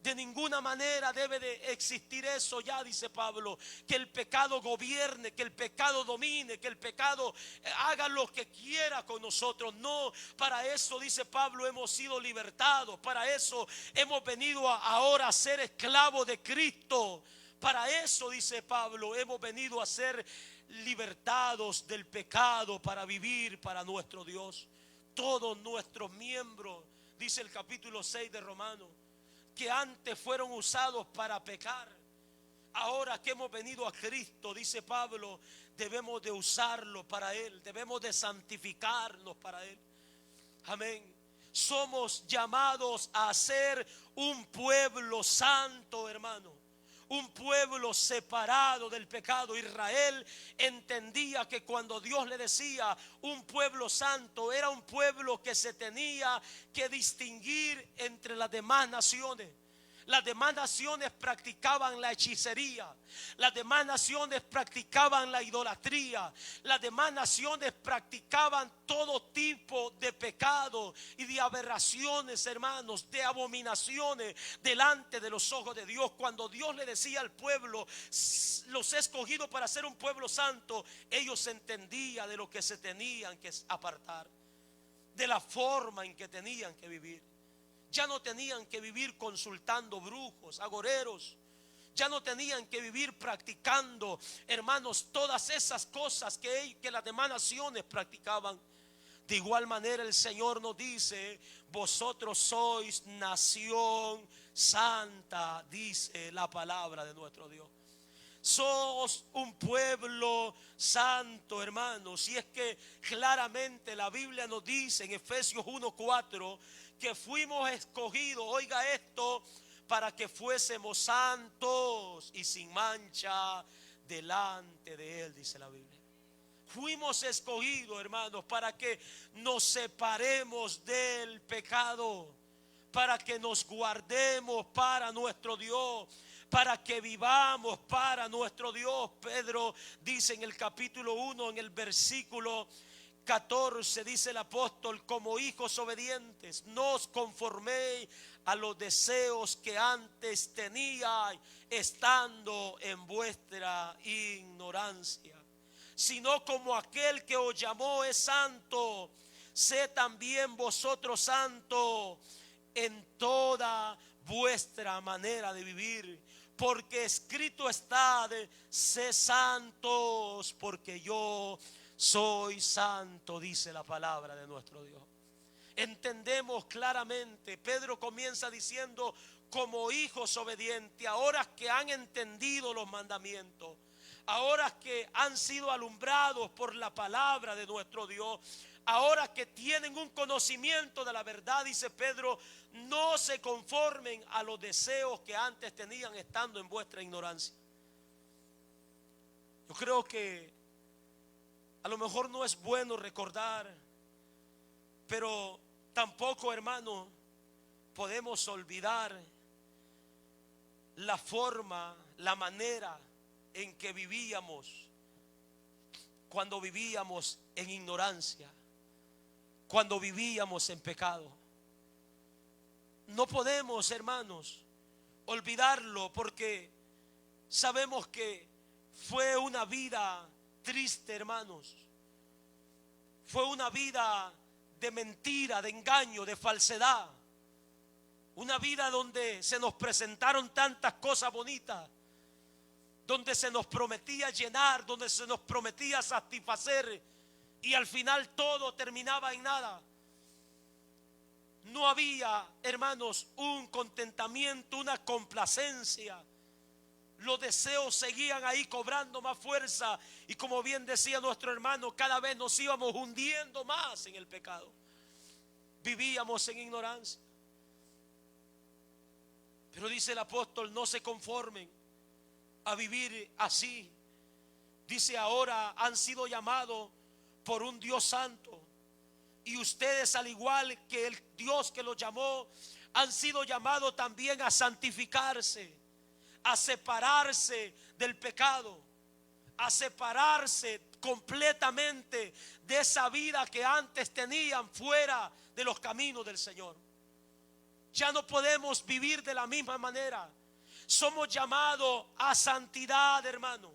Speaker 1: De ninguna manera debe de existir eso ya, dice Pablo, que el pecado gobierne, que el pecado domine, que el pecado haga lo que quiera con nosotros. No, para eso, dice Pablo, hemos sido libertados. Para eso hemos venido ahora a ser esclavos de Cristo. Para eso, dice Pablo, hemos venido a ser libertados del pecado para vivir para nuestro Dios. Todos nuestros miembros, dice el capítulo 6 de Romanos, que antes fueron usados para pecar, ahora que hemos venido a Cristo, dice Pablo, debemos de usarlo para Él, debemos de santificarnos para Él. Amén. Somos llamados a ser un pueblo santo, hermano. Un pueblo separado del pecado. Israel entendía que cuando Dios le decía un pueblo santo, era un pueblo que se tenía que distinguir entre las demás naciones. Las demás naciones practicaban la hechicería. Las demás naciones practicaban la idolatría. Las demás naciones practicaban todo tipo de pecado y de aberraciones, hermanos, de abominaciones delante de los ojos de Dios. Cuando Dios le decía al pueblo: los he escogido para ser un pueblo santo, ellos entendían de lo que se tenían que apartar, de la forma en que tenían que vivir. Ya no tenían que vivir consultando brujos, agoreros. Ya no tenían que vivir practicando, hermanos, todas esas cosas que las demás naciones practicaban. De igual manera el Señor nos dice: vosotros sois nación santa, dice la palabra de nuestro Dios. Sos un pueblo santo, hermanos. Y es que claramente la Biblia nos dice en Efesios 1:4 que fuimos escogidos, oiga esto, para que fuésemos santos y sin mancha delante de Él, dice la Biblia. Fuimos escogidos, hermanos, para que nos separemos del pecado, para que nos guardemos para nuestro Dios, para que vivamos para nuestro Dios. Pedro dice en el capítulo 1, en el versículo 14, dice el apóstol: como hijos obedientes, no os conforméis a los deseos que antes teníais estando en vuestra ignorancia, sino como aquel que os llamó es santo, sed también vosotros santos en toda vuestra manera de vivir, porque escrito está: sed santos porque yo soy santo, dice la palabra de nuestro Dios. Entendemos claramente. Pedro comienza diciendo: como hijos obedientes. Ahora que han entendido los mandamientos, ahora que han sido alumbrados por la palabra de nuestro Dios, ahora que tienen un conocimiento de la verdad, dice Pedro, no se conformen a los deseos que antes tenían estando en vuestra ignorancia. Yo creo que a lo mejor no es bueno recordar, pero tampoco, hermano, podemos olvidar la forma, la manera en que vivíamos cuando vivíamos en ignorancia, cuando vivíamos en pecado. No podemos, hermanos, olvidarlo, porque sabemos que fue una vida triste, hermanos. Fue una vida de mentira, de engaño, de falsedad. Una vida donde se nos presentaron tantas cosas bonitas, donde se nos prometía llenar, donde se nos prometía satisfacer, y al final todo terminaba en nada. No había, hermanos, un contentamiento, una complacencia. Los deseos seguían ahí cobrando más fuerza, y como bien decía nuestro hermano, cada vez nos íbamos hundiendo más en el pecado. Vivíamos en ignorancia. Pero dice el apóstol, no se conformen a vivir así. Dice, ahora han sido llamados por un Dios santo. Y ustedes, al igual que el Dios que los llamó, han sido llamados también a santificarse, a separarse del pecado, a separarse completamente de esa vida que antes tenían fuera de los caminos del Señor. Ya no podemos vivir de la misma manera. Somos llamados a santidad, hermano.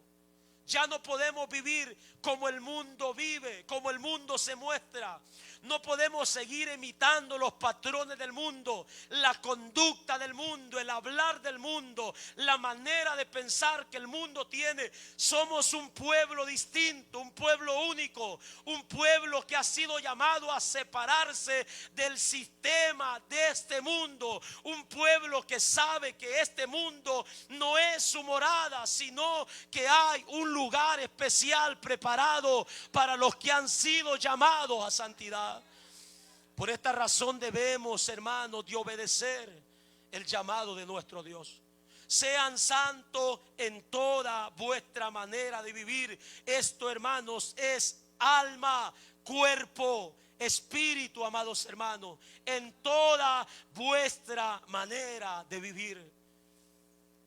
Speaker 1: Ya no podemos vivir como el mundo vive, como el mundo se muestra. No podemos seguir imitando los patrones del mundo, la conducta del mundo, el hablar del mundo, la manera de pensar que el mundo tiene. Somos un pueblo distinto, un pueblo único, un pueblo que ha sido llamado a separarse del sistema de este mundo. Un pueblo que sabe que este mundo no es su morada, sino que hay un lugar especial preparado para los que han sido llamados a santidad. Por esta razón debemos, hermanos, de obedecer el llamado de nuestro Dios. Sean santos en toda vuestra manera de vivir. Esto, hermanos, es alma, cuerpo, espíritu, amados hermanos, en toda vuestra manera de vivir.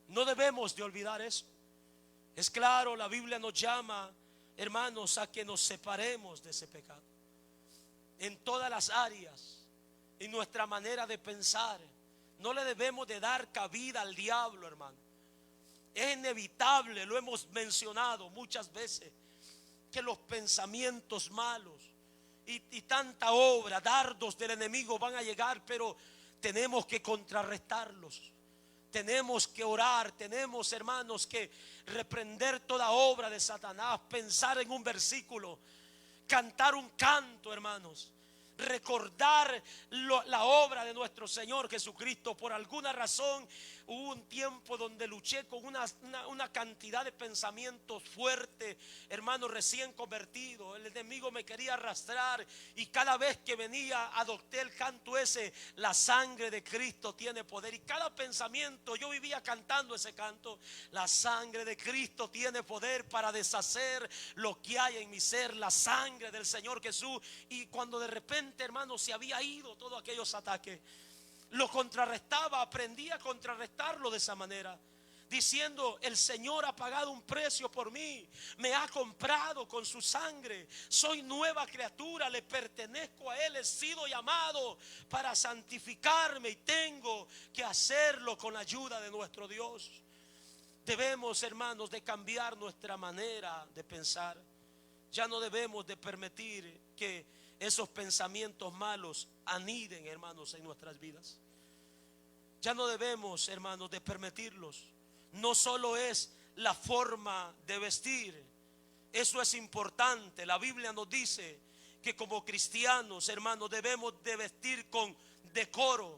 Speaker 1: No debemos de olvidar eso. Es claro, la Biblia nos llama, hermanos, a que nos separemos de ese pecado. En todas las áreas, en nuestra manera de pensar, no le debemos de dar cabida al diablo, hermano. Es inevitable, lo hemos mencionado muchas veces, que los pensamientos malos y tanta obra, dardos del enemigo van a llegar, pero tenemos que contrarrestarlos. Tenemos que orar, tenemos, hermanos, que reprender toda obra de Satanás, pensar en un versículo, cantar un canto, hermanos, recordar la obra de nuestro Señor Jesucristo. Por alguna razón hubo un tiempo donde luché con una cantidad de pensamientos fuertes, hermanos, recién convertido. El enemigo me quería arrastrar y cada vez que venía adopté el canto ese: la sangre de Cristo tiene poder. Y cada pensamiento yo vivía cantando ese canto: la sangre de Cristo tiene poder para deshacer lo que hay en mi ser, la sangre del Señor Jesús. Y cuando de repente, hermanos, se había ido todos aquellos ataques, lo contrarrestaba, aprendí a contrarrestarlo de esa manera, diciendo: el Señor ha pagado un precio por mí, me ha comprado con su sangre, soy nueva criatura, le pertenezco a Él, he sido llamado para santificarme y tengo que hacerlo con la ayuda de nuestro Dios. Debemos, hermanos, de cambiar nuestra manera de pensar. Ya no debemos de permitir que esos pensamientos malos aniden, hermanos, en nuestras vidas. Ya no debemos, hermanos, de permitirlos. No solo es la forma de vestir, eso es importante. La Biblia nos dice que como cristianos, hermanos, debemos de vestir con decoro,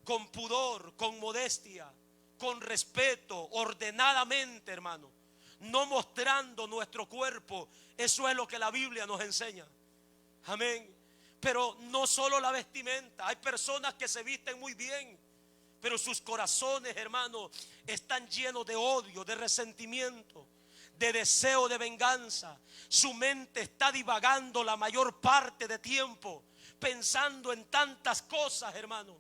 Speaker 1: con pudor, con modestia, con respeto, ordenadamente, hermano, no mostrando nuestro cuerpo. Eso es lo que la Biblia nos enseña. Amén. Pero no solo la vestimenta. Hay personas que se visten muy bien, pero sus corazones, hermanos, están llenos de odio, de resentimiento, de deseo de venganza. Su mente está divagando la mayor parte de tiempo, pensando en tantas cosas, hermanos.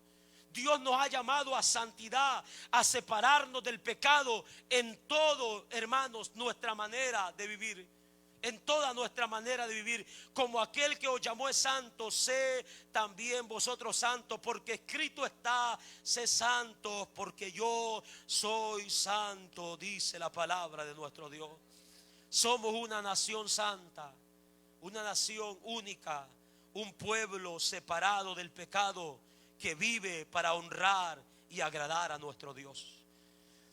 Speaker 1: Dios nos ha llamado a santidad, a separarnos del pecado en todo, hermanos, nuestra manera de vivir. En toda nuestra manera de vivir. Como aquel que os llamó es santo, sé también vosotros santos, porque escrito está: sé santos porque yo soy santo, dice la palabra de nuestro Dios. Somos una nación santa, una nación única, un pueblo separado del pecado, que vive para honrar y agradar a nuestro Dios.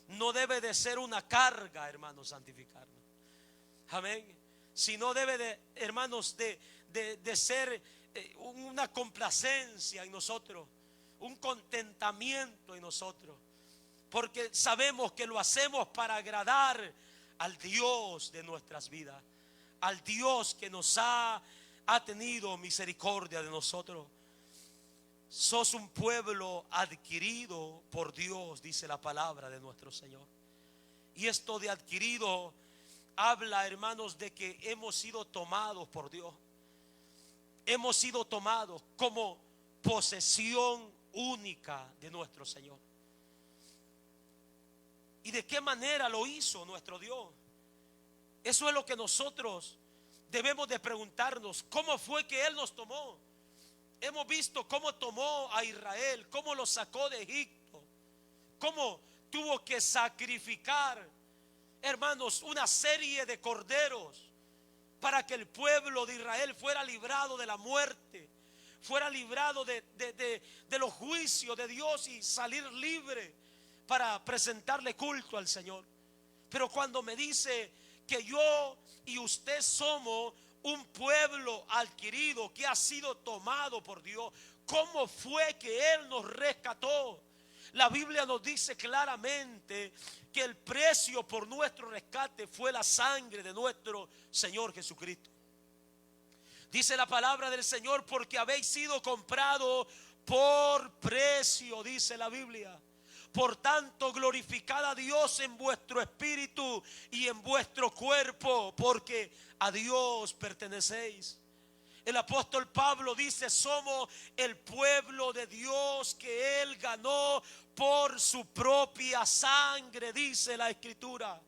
Speaker 1: No debe de ser una carga, hermanos, santificarnos. Amén. Sino debe de, hermanos, de ser una complacencia en nosotros, un contentamiento en nosotros, porque sabemos que lo hacemos para agradar al Dios de nuestras vidas, al Dios que nos ha tenido misericordia de nosotros. sos un pueblo adquirido por Dios, dice la palabra de nuestro Señor. Y esto de adquirido habla, hermanos, de que hemos sido tomados por Dios. Hemos sido tomados como posesión única de nuestro Señor. ¿Y de qué manera lo hizo nuestro Dios? Eso es lo que nosotros debemos de preguntarnos. ¿Cómo fue que Él nos tomó? Hemos visto cómo tomó a Israel, cómo lo sacó de Egipto, cómo tuvo que sacrificar, hermanos, una serie de corderos para que el pueblo de Israel fuera librado de la muerte, fuera librado de los juicios de Dios y salir libre para presentarle culto al Señor. Pero cuando me dice que yo y usted somos un pueblo adquirido, que ha sido tomado por Dios, ¿cómo fue que Él nos rescató? La Biblia nos dice claramente que el precio por nuestro rescate fue la sangre de nuestro Señor Jesucristo. Dice la palabra del Señor: porque habéis sido comprados por precio, dice la Biblia. Por tanto, glorificad a Dios en vuestro espíritu y en vuestro cuerpo, porque a Dios pertenecéis. El apóstol Pablo dice: somos el pueblo de Dios que Él ganó por su propia sangre, dice la Escritura.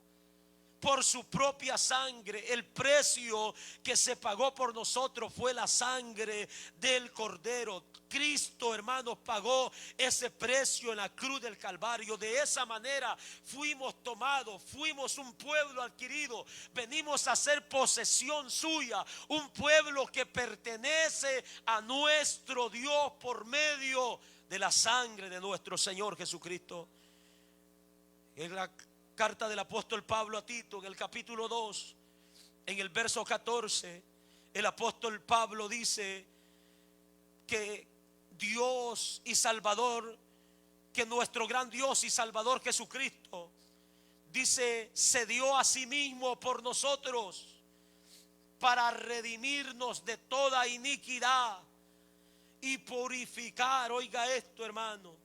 Speaker 1: Por su propia sangre. El precio que se pagó por nosotros fue la sangre del Cordero. Cristo, hermanos, pagó ese precio en la cruz del Calvario. De esa manera fuimos tomados, fuimos un pueblo adquirido, venimos a ser posesión suya, un pueblo que pertenece a nuestro Dios por medio de la sangre de nuestro Señor Jesucristo. En la carta del apóstol Pablo a Tito, en el capítulo 2, en el verso 14, el apóstol Pablo dice que Dios y Salvador, que nuestro gran Dios y Salvador Jesucristo, dice, se dio a sí mismo por nosotros para redimirnos de toda iniquidad y purificar, oiga esto, hermano,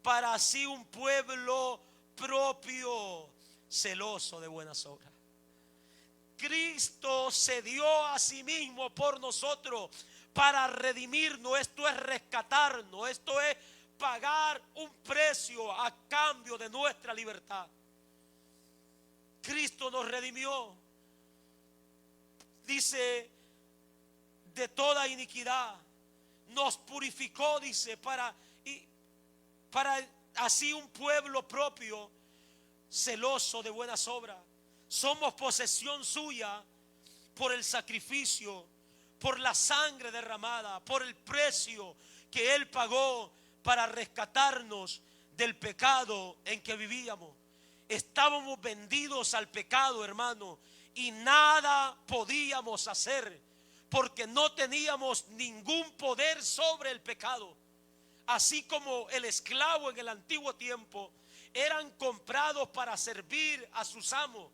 Speaker 1: para así un pueblo propio, celoso de buenas obras. Cristo se dio a sí mismo por nosotros para redimirnos. Esto es rescatarnos, esto es pagar un precio a cambio de nuestra libertad. Cristo nos redimió, dice, de toda iniquidad. Nos purificó, dice, para así un pueblo propio, celoso de buenas obras. Somos posesión suya por el sacrificio, por la sangre derramada, por el precio que Él pagó para rescatarnos del pecado en que vivíamos. Estábamos vendidos al pecado, hermano, y nada podíamos hacer porque no teníamos ningún poder sobre el pecado. Así como el esclavo en el antiguo tiempo eran comprados para servir a sus amos,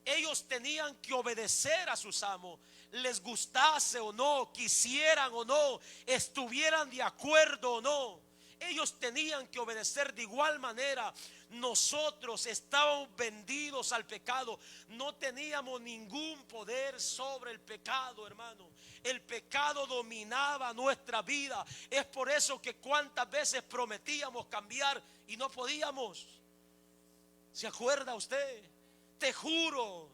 Speaker 1: ellos tenían que obedecer a sus amos, les gustase o no, quisieran o no, estuvieran de acuerdo o no. Ellos tenían que obedecer. De igual manera, nosotros estábamos vendidos al pecado. No teníamos ningún poder sobre el pecado, hermano. El pecado dominaba nuestra vida. Es por eso que cuántas veces prometíamos cambiar y no podíamos. ¿Se acuerda usted? Te juro,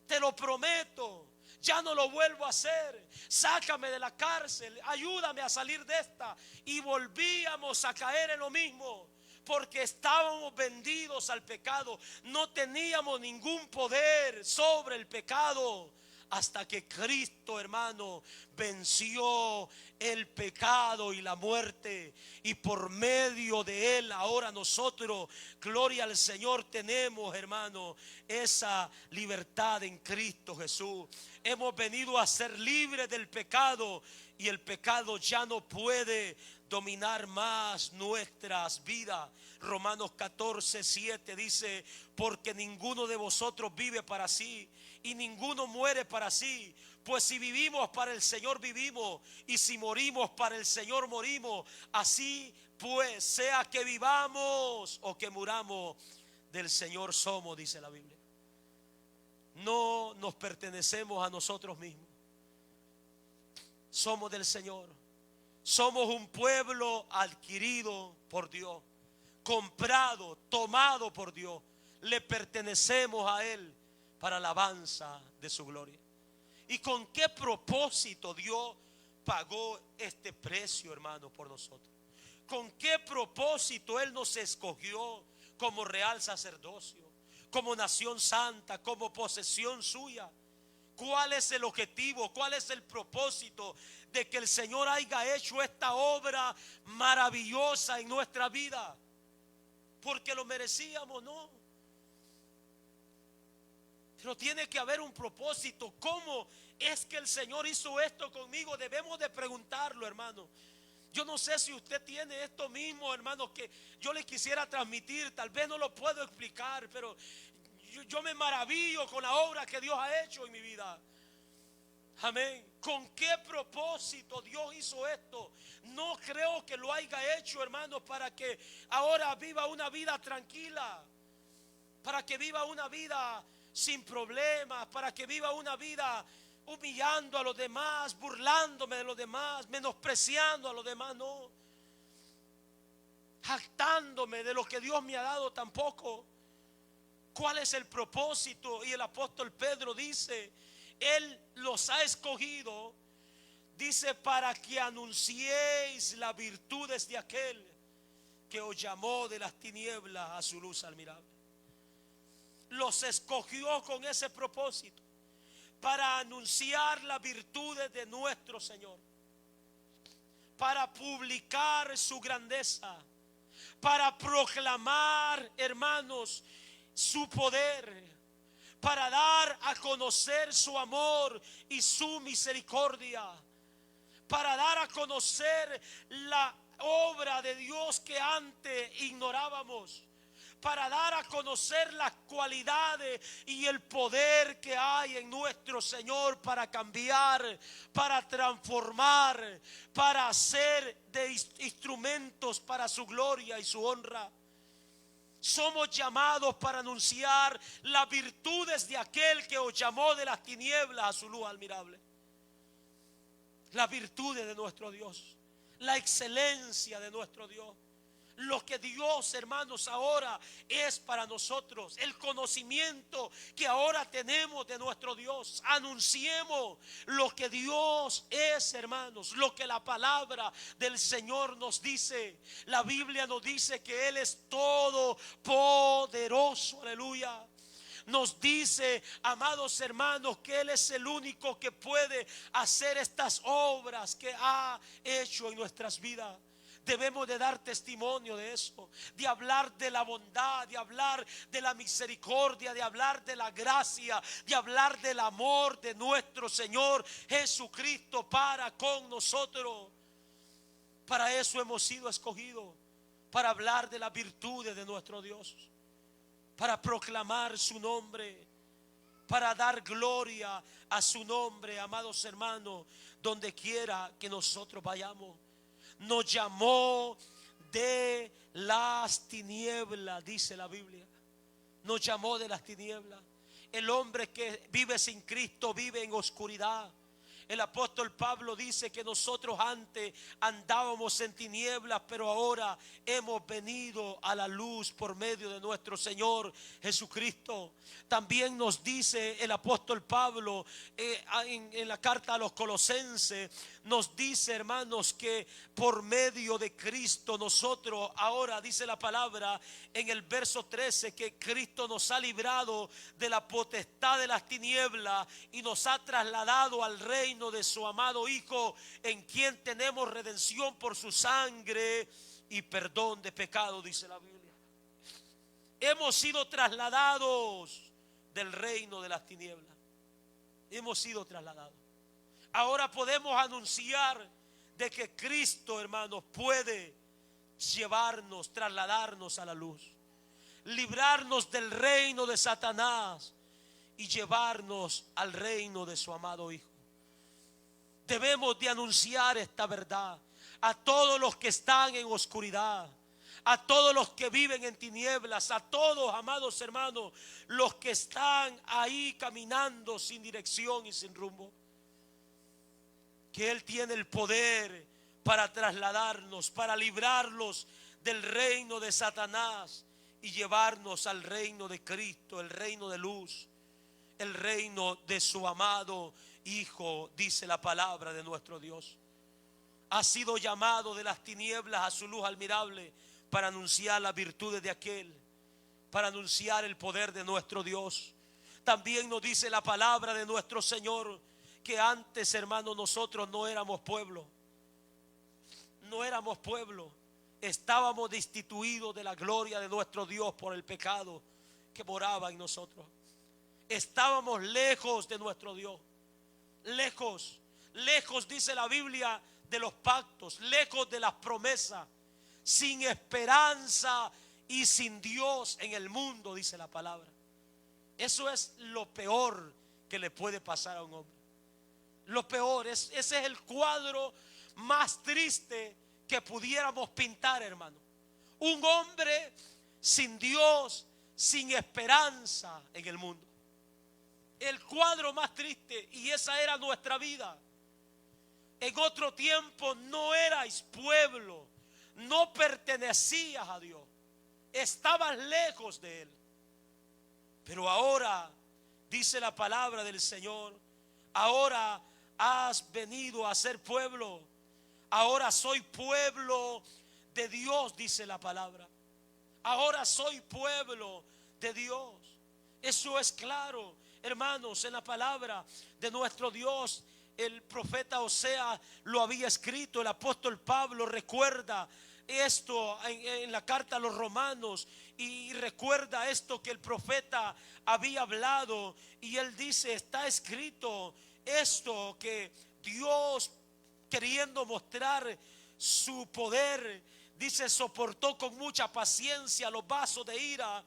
Speaker 1: te lo prometo, ya no lo vuelvo a hacer. Sácame de la cárcel, ayúdame a salir de esta. Y volvíamos a caer en lo mismo, porque estábamos vendidos al pecado. No teníamos ningún poder sobre el pecado, hasta que Cristo, hermano, venció el pecado y la muerte, y por medio de Él ahora nosotros, gloria al Señor, tenemos, hermano, esa libertad en Cristo Jesús. Hemos venido a ser libres del pecado, y el pecado ya no puede dominar más nuestras vidas. Romanos 14:7 dice: porque ninguno de vosotros vive para sí, y ninguno muere para sí. Pues si vivimos, para el Señor vivimos, y si morimos, para el Señor morimos. Así pues, sea que vivamos o que muramos, del Señor somos, dice la Biblia. No nos pertenecemos a nosotros mismos. Somos del Señor. Somos un pueblo adquirido por Dios, comprado, tomado por Dios. Le pertenecemos a Él para alabanza de su gloria. ¿Y con qué propósito Dios pagó este precio, hermano, por nosotros? ¿Con qué propósito Él nos escogió como real sacerdocio, como nación santa, como posesión suya? ¿Cuál es el objetivo? ¿Cuál es el propósito de que el Señor haya hecho esta obra maravillosa en nuestra vida? ¿Porque lo merecíamos? No. Pero tiene que haber un propósito. ¿Cómo es que el Señor hizo esto conmigo? Debemos de preguntarlo, hermano. Yo no sé si usted tiene esto mismo, hermano, que yo le quisiera transmitir. Tal vez no lo puedo explicar, pero yo me maravillo con la obra que Dios ha hecho en mi vida. Amén. ¿Con qué propósito Dios hizo esto? No creo que lo haya hecho, hermano, para que ahora viva una vida tranquila, para que viva una vida sin problemas, para que viva una vida humillando a los demás, burlándome de los demás, menospreciando a los demás. No, jactándome de lo que Dios me ha dado tampoco. ¿Cuál es el propósito? Y el apóstol Pedro dice: Él los ha escogido, dice, para que anunciéis las virtudes de aquel que os llamó de las tinieblas a su luz admirable. Los escogió con ese propósito, para anunciar las virtudes de nuestro Señor, para publicar su grandeza, para proclamar, hermanos, su poder, para dar a conocer su amor y su misericordia, para dar a conocer la obra de Dios que antes ignorábamos, para dar a conocer las cualidades y el poder que hay en nuestro Señor para cambiar, para transformar, para hacer de instrumentos para su gloria y su honra. Somos llamados para anunciar las virtudes de aquel que os llamó de las tinieblas a su luz admirable. Las virtudes de nuestro Dios, la excelencia de nuestro Dios. Lo que Dios, hermanos, ahora es para nosotros, el conocimiento que ahora tenemos de nuestro Dios. Anunciemos lo que Dios es, hermanos, lo que la palabra del Señor nos dice. La Biblia nos dice que Él es todopoderoso, aleluya. Nos dice, amados hermanos, que Él es el único que puede hacer estas obras que ha hecho en nuestras vidas. Debemos de dar testimonio de eso, de hablar de la bondad, de hablar de la misericordia, de hablar de la gracia, de hablar del amor de nuestro Señor Jesucristo para con nosotros. Para eso hemos sido escogidos, para hablar de las virtudes de nuestro Dios, para proclamar su nombre, para dar gloria a su nombre, amados hermanos, donde quiera que nosotros vayamos. Nos llamó de las tinieblas, dice la Biblia. Nos llamó de las tinieblas. El hombre que vive sin Cristo vive en oscuridad. El apóstol Pablo dice que nosotros antes andábamos en tinieblas, pero ahora hemos venido a la luz por medio de nuestro Señor Jesucristo. También nos dice el apóstol Pablo en la carta a los Colosenses, nos dice, hermanos, que por medio de Cristo nosotros ahora, dice la palabra en el verso 13, que Cristo nos ha librado de la potestad de las tinieblas y nos ha trasladado al reino de su amado Hijo, en quien tenemos redención por su sangre y perdón de pecado, dice la Biblia. Hemos sido trasladados del reino de las tinieblas. Hemos sido trasladados. Ahora podemos anunciar de que Cristo, hermanos, puede llevarnos, trasladarnos a la luz, librarnos del reino de Satanás y llevarnos al reino de su amado Hijo. Debemos de anunciar esta verdad a todos los que están en oscuridad, a todos los que viven en tinieblas, a todos, amados hermanos, los que están ahí caminando sin dirección y sin rumbo. Que Él tiene el poder para trasladarnos, para librarlos del reino de Satanás y llevarnos al reino de Cristo, el reino de luz, el reino de su amado Hijo, dice la palabra de nuestro Dios. Ha sido llamado de las tinieblas a su luz admirable para anunciar las virtudes de aquel, para anunciar el poder de nuestro Dios. También nos dice la palabra de nuestro Señor que antes, hermanos, nosotros no éramos pueblo. No éramos pueblo. Estábamos destituidos de la gloria de nuestro Dios por el pecado que moraba en nosotros. Estábamos lejos de nuestro Dios. Lejos, lejos, dice la Biblia, de los pactos, lejos de las promesas, sin esperanza y sin Dios en el mundo, dice la palabra. Eso es lo peor que le puede pasar a un hombre. Lo peor, ese es el cuadro más triste que pudiéramos pintar, hermano. Un hombre sin Dios, sin esperanza en el mundo. El cuadro más triste, y esa era nuestra vida. En otro tiempo no erais pueblo, no pertenecías a Dios, estabas lejos de Él. Pero ahora, dice la palabra del Señor, ahora has venido a ser pueblo. Ahora soy pueblo de Dios, dice la palabra. Ahora soy pueblo de Dios. Eso es claro, hermanos, en la palabra de nuestro Dios. El profeta Oseas lo había escrito, el apóstol Pablo recuerda esto en la carta a los romanos, y recuerda esto que el profeta había hablado, y él dice: está escrito esto, que Dios, queriendo mostrar su poder, dice, soportó con mucha paciencia los vasos de ira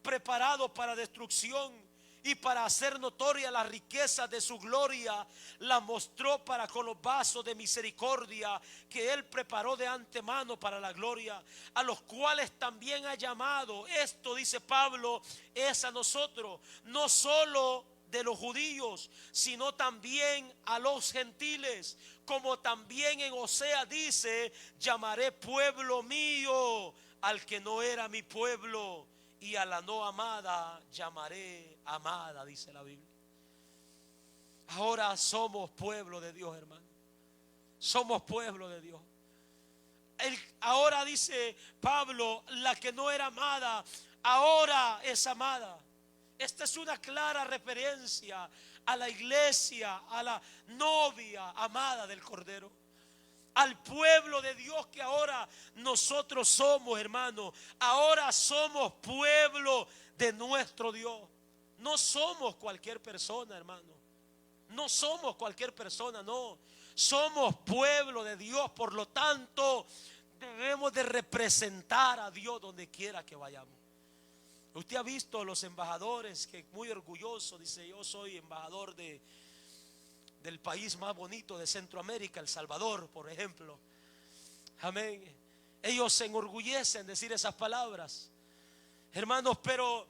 Speaker 1: preparados para destrucción, y para hacer notoria la riqueza de su gloria, la mostró para con los vasos de misericordia que Él preparó de antemano para la gloria, a los cuales también ha llamado. Esto, dice Pablo, es a nosotros, no solo de los judíos, sino también a los gentiles, como también en Oseas dice: llamaré pueblo mío al que no era mi pueblo, y a la no amada llamaré amada, dice la Biblia. Ahora somos pueblo de Dios, hermano. Somos pueblo de Dios. Ahora, dice Pablo, la que no era amada, ahora es amada. Esta es una clara referencia a la iglesia, a la novia amada del Cordero, al pueblo de Dios que ahora nosotros somos, hermano. Ahora somos pueblo de nuestro Dios. No somos cualquier persona, hermano. No somos cualquier persona, no. Somos pueblo de Dios, por lo tanto debemos de representar a Dios donde quiera que vayamos. Usted ha visto los embajadores que muy orgulloso dice: yo soy embajador del país más bonito de Centroamérica, El Salvador, por ejemplo. Amén. Ellos se enorgullecen de decir esas palabras, hermanos, pero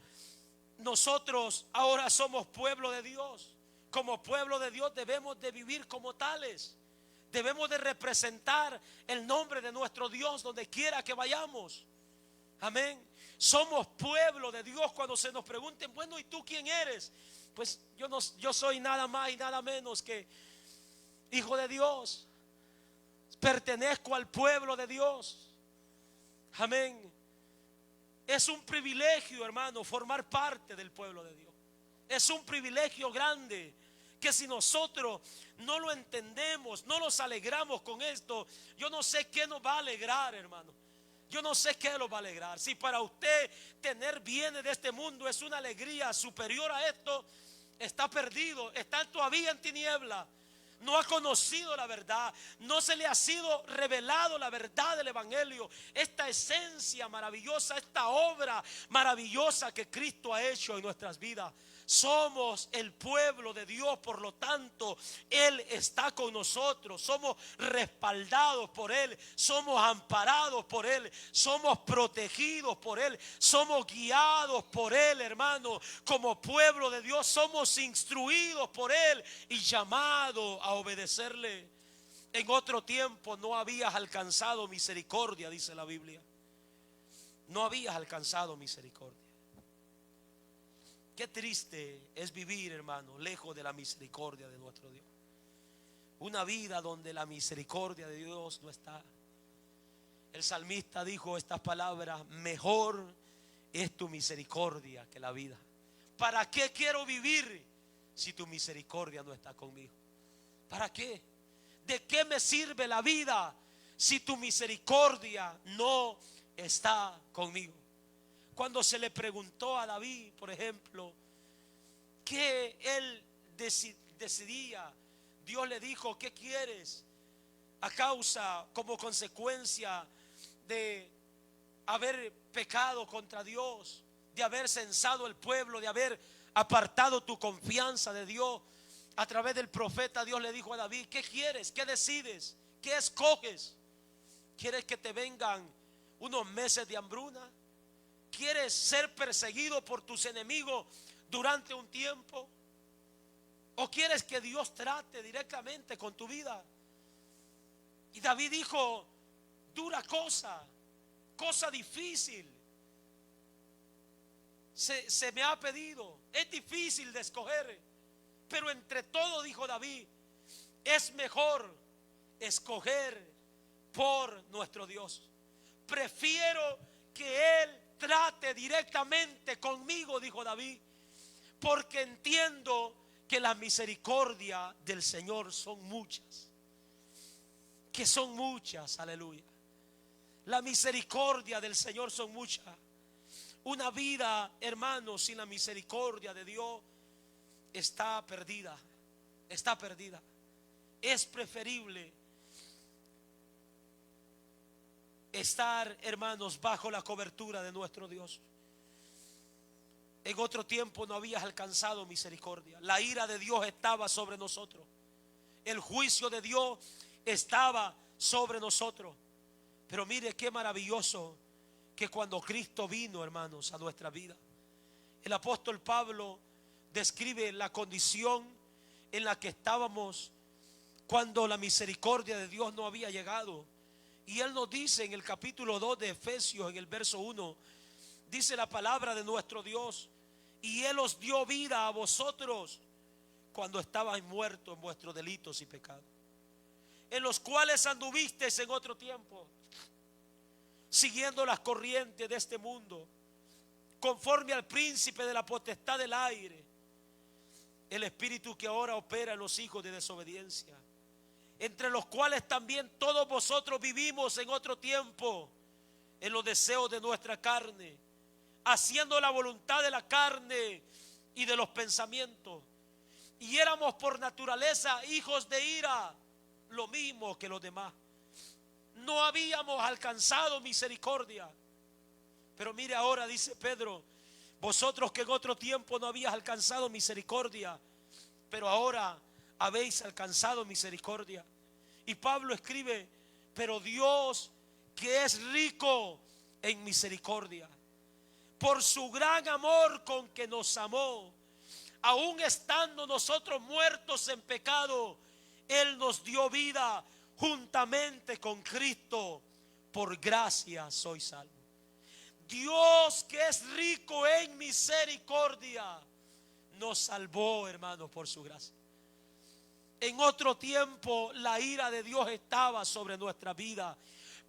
Speaker 1: nosotros ahora somos pueblo de Dios. Como pueblo de Dios debemos de vivir como tales. Debemos de representar el nombre de nuestro Dios donde quiera que vayamos. Amén. Somos pueblo de Dios. Cuando se nos pregunten: bueno, ¿y tú quién eres? Pues yo soy nada más y nada menos que hijo de Dios. Pertenezco al pueblo de Dios. Amén. Es un privilegio, hermano, formar parte del pueblo de Dios. Es un privilegio grande, que si nosotros no lo entendemos, no nos alegramos con esto, yo no sé qué nos va a alegrar, hermano. Yo no sé qué lo va a alegrar. Si para usted tener bienes de este mundo es una alegría superior a esto, está perdido, está todavía en tiniebla. No ha conocido la verdad, no se le ha sido revelado la verdad del evangelio, esta esencia maravillosa, esta obra maravillosa que Cristo ha hecho en nuestras vidas. Somos el pueblo de Dios, por lo tanto, Él está con nosotros. Somos respaldados por Él, somos amparados por Él, somos protegidos por Él, somos guiados por Él, hermano. Como pueblo de Dios somos instruidos por Él y llamados a obedecerle. En otro tiempo no habías alcanzado misericordia, dice la Biblia. No habías alcanzado misericordia. Qué triste es vivir, hermano, lejos de la misericordia de nuestro Dios. Una vida donde la misericordia de Dios no está. El salmista dijo estas palabras: mejor es tu misericordia que la vida. ¿Para qué quiero vivir si tu misericordia no está conmigo? ¿Para qué? ¿De qué me sirve la vida si tu misericordia no está conmigo? Cuando se le preguntó a David, por ejemplo, que él decidía, Dios le dijo: ¿qué quieres? A causa, como consecuencia de haber pecado contra Dios, de haber censado el pueblo, de haber apartado tu confianza de Dios. A través del profeta, Dios le dijo a David: ¿qué quieres? ¿Qué decides? ¿Qué escoges? ¿Quieres que te vengan unos meses de hambruna? ¿Quieres ser perseguido por tus enemigos durante un tiempo? ¿O quieres que Dios trate directamente con tu vida? Y David dijo: dura cosa difícil se me ha pedido. Es difícil de escoger, pero entre todo, dijo David, es mejor escoger por nuestro Dios. Prefiero que Él trate directamente conmigo, dijo David, porque entiendo que las misericordias del Señor son muchas. Que son muchas, aleluya. La misericordia del Señor son muchas. Una vida, hermanos, sin la misericordia de Dios está perdida. Está perdida. Es preferible estar, hermanos, bajo la cobertura de nuestro Dios. En otro tiempo no habías alcanzado misericordia. La ira de Dios estaba sobre nosotros. El juicio de Dios estaba sobre nosotros. Pero mire qué maravilloso que cuando Cristo vino, hermanos, a nuestra vida, el apóstol Pablo describe la condición en la que estábamos cuando la misericordia de Dios no había llegado. Y él nos dice en el capítulo 2 de Efesios, en el verso 1, dice la palabra de nuestro Dios: y Él os dio vida a vosotros cuando estabais muertos en vuestros delitos y pecados, en los cuales anduvisteis en otro tiempo, siguiendo las corrientes de este mundo, conforme al príncipe de la potestad del aire, el espíritu que ahora opera en los hijos de desobediencia, entre los cuales también todos vosotros vivimos en otro tiempo en los deseos de nuestra carne, haciendo la voluntad de la carne y de los pensamientos, y éramos por naturaleza hijos de ira, lo mismo que los demás. No habíamos alcanzado misericordia. Pero mire ahora, dice Pedro: vosotros que en otro tiempo no habíais alcanzado misericordia, pero ahora habéis alcanzado misericordia. Y Pablo escribe: pero Dios, que es rico en misericordia, por su gran amor con que nos amó, aun estando nosotros muertos en pecado, Él nos dio vida juntamente con Cristo. Por gracia sois salvos. Dios, que es rico en misericordia, nos salvó, hermanos, por su gracia. En otro tiempo la ira de Dios estaba sobre nuestra vida,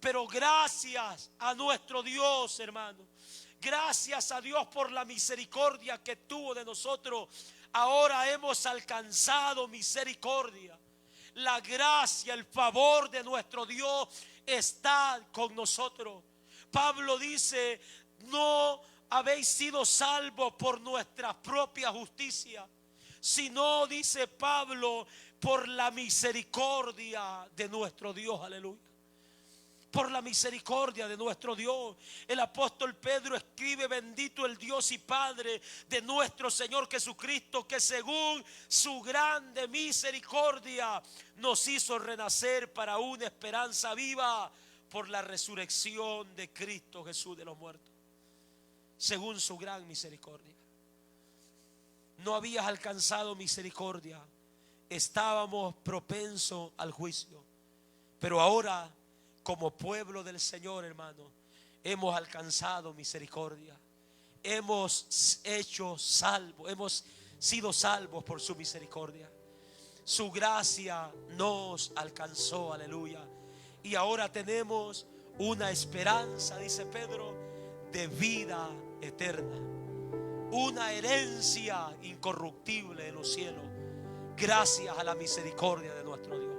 Speaker 1: pero gracias a nuestro Dios, hermano, gracias a Dios por la misericordia que tuvo de nosotros, ahora hemos alcanzado misericordia. La gracia, el favor de nuestro Dios está con nosotros. Pablo dice: no habéis sido salvos por nuestra propia justicia, sino, dice Pablo, por la misericordia de nuestro Dios. Aleluya. por la misericordia de nuestro Dios. El apóstol Pedro escribe: bendito el Dios y Padre de nuestro Señor Jesucristo, que según su grande misericordia nos hizo renacer para una esperanza viva por la resurrección de Cristo Jesús de los muertos. Según su gran misericordia. No habías alcanzado misericordia, estábamos propensos al juicio, pero ahora, como pueblo del Señor, hermano, hemos alcanzado misericordia. Hemos sido salvos por su misericordia. Su gracia nos alcanzó, aleluya. Y ahora tenemos una esperanza, dice Pedro, de vida eterna. Una herencia incorruptible de los cielos, gracias a la misericordia de nuestro Dios.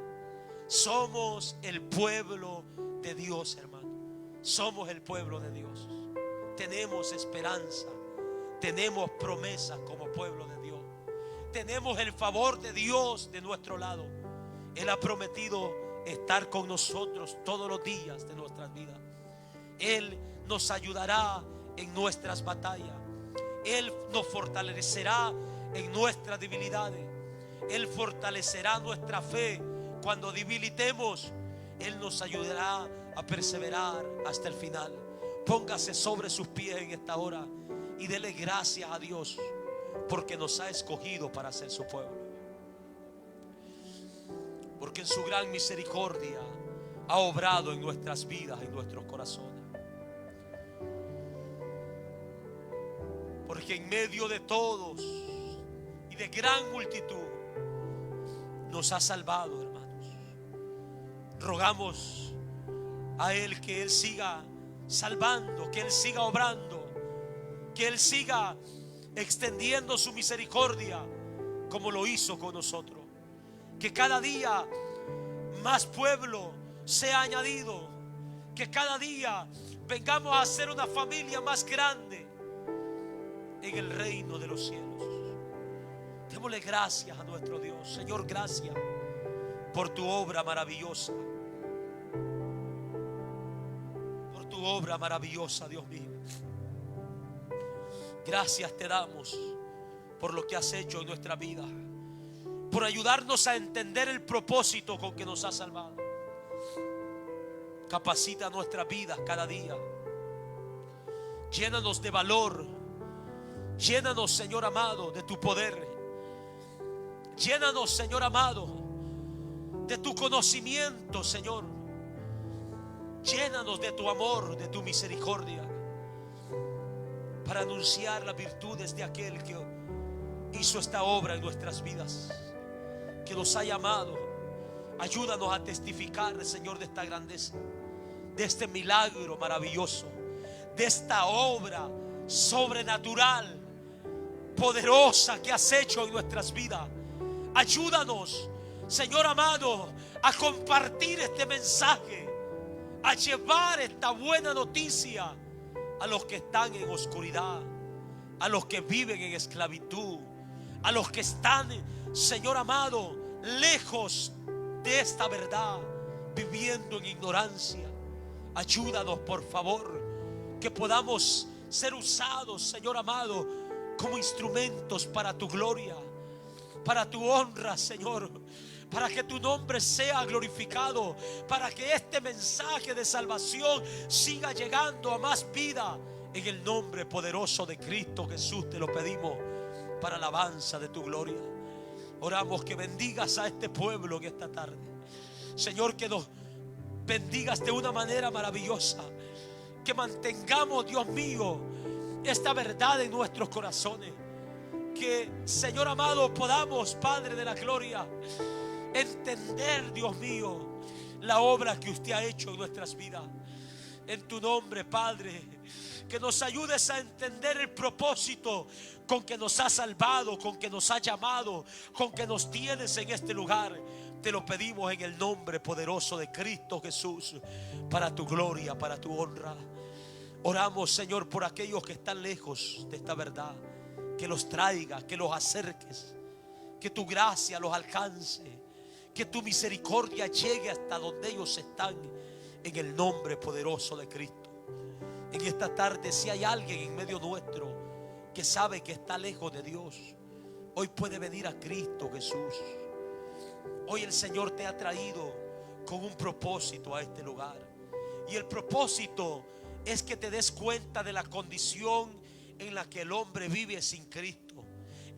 Speaker 1: Somos el pueblo de Dios, hermano. Somos el pueblo de Dios. Tenemos esperanza, tenemos promesas como pueblo de Dios. Tenemos el favor de Dios de nuestro lado. Él ha prometido estar con nosotros todos los días de nuestras vidas. Él nos ayudará en nuestras batallas. Él nos fortalecerá en nuestras debilidades. Él fortalecerá nuestra fe cuando debilitemos. Él nos ayudará a perseverar hasta el final. Póngase sobre sus pies en esta hora y dele gracias a Dios porque nos ha escogido para ser su pueblo. Porque en su gran misericordia ha obrado en nuestras vidas, en nuestros corazones. Porque en medio de todos y de gran multitud nos ha salvado, hermanos. Rogamos a Él que Él siga salvando, que Él siga obrando, que Él siga extendiendo su misericordia como lo hizo con nosotros. Que cada día más pueblo sea añadido, que cada día vengamos a ser una familia más grande en el reino de los cielos. Démosle gracias a nuestro Dios. Señor, gracias por tu obra maravillosa. Por tu obra maravillosa, Dios mío. Gracias te damos por lo que has hecho en nuestra vida, por ayudarnos a entender el propósito con que nos has salvado. Capacita nuestras vidas cada día. Llénanos de valor. Llénanos, Señor amado, de tu poder. Llénanos, Señor amado, de tu conocimiento, Señor. Llénanos de tu amor, de tu misericordia, para anunciar las virtudes de aquel que hizo esta obra en nuestras vidas, que nos ha llamado. Ayúdanos a testificar, Señor, de esta grandeza, de este milagro maravilloso, de esta obra sobrenatural, poderosa que has hecho en nuestras vidas. Ayúdanos, Señor amado, a compartir este mensaje, a llevar esta buena noticia a los que están en oscuridad, a los que viven en esclavitud, a los que están, Señor amado, lejos de esta verdad, viviendo en ignorancia. Ayúdanos, por favor, que podamos ser usados, Señor amado, como instrumentos para tu gloria, para tu honra, Señor, para que tu nombre sea glorificado, para que este mensaje de salvación siga llegando a más vida. En el nombre poderoso de Cristo Jesús te lo pedimos, para alabanza de tu gloria. Oramos que bendigas a este pueblo en esta tarde, Señor, que nos bendigas de una manera maravillosa, que mantengamos, Dios mío, esta verdad en nuestros corazones. Que, Señor amado, podamos, Padre de la gloria, entender, Dios mío, la obra que usted ha hecho en nuestras vidas. En tu nombre, Padre, que nos ayudes a entender el propósito con que nos has salvado, con que nos has llamado, con que nos tienes en este lugar. Te lo pedimos en el nombre poderoso de Cristo Jesús, para tu gloria, para tu honra. Oramos, Señor, por aquellos que están lejos de esta verdad, que los traigas, que los acerques, que tu gracia los alcance, que tu misericordia llegue hasta donde ellos están, en el nombre poderoso de Cristo. En esta tarde, si hay alguien en medio nuestro que sabe que está lejos de Dios, hoy puede venir a Cristo Jesús. Hoy el Señor te ha traído con un propósito a este lugar. Y el propósito es que te des cuenta de la condición en la que el hombre vive sin Cristo.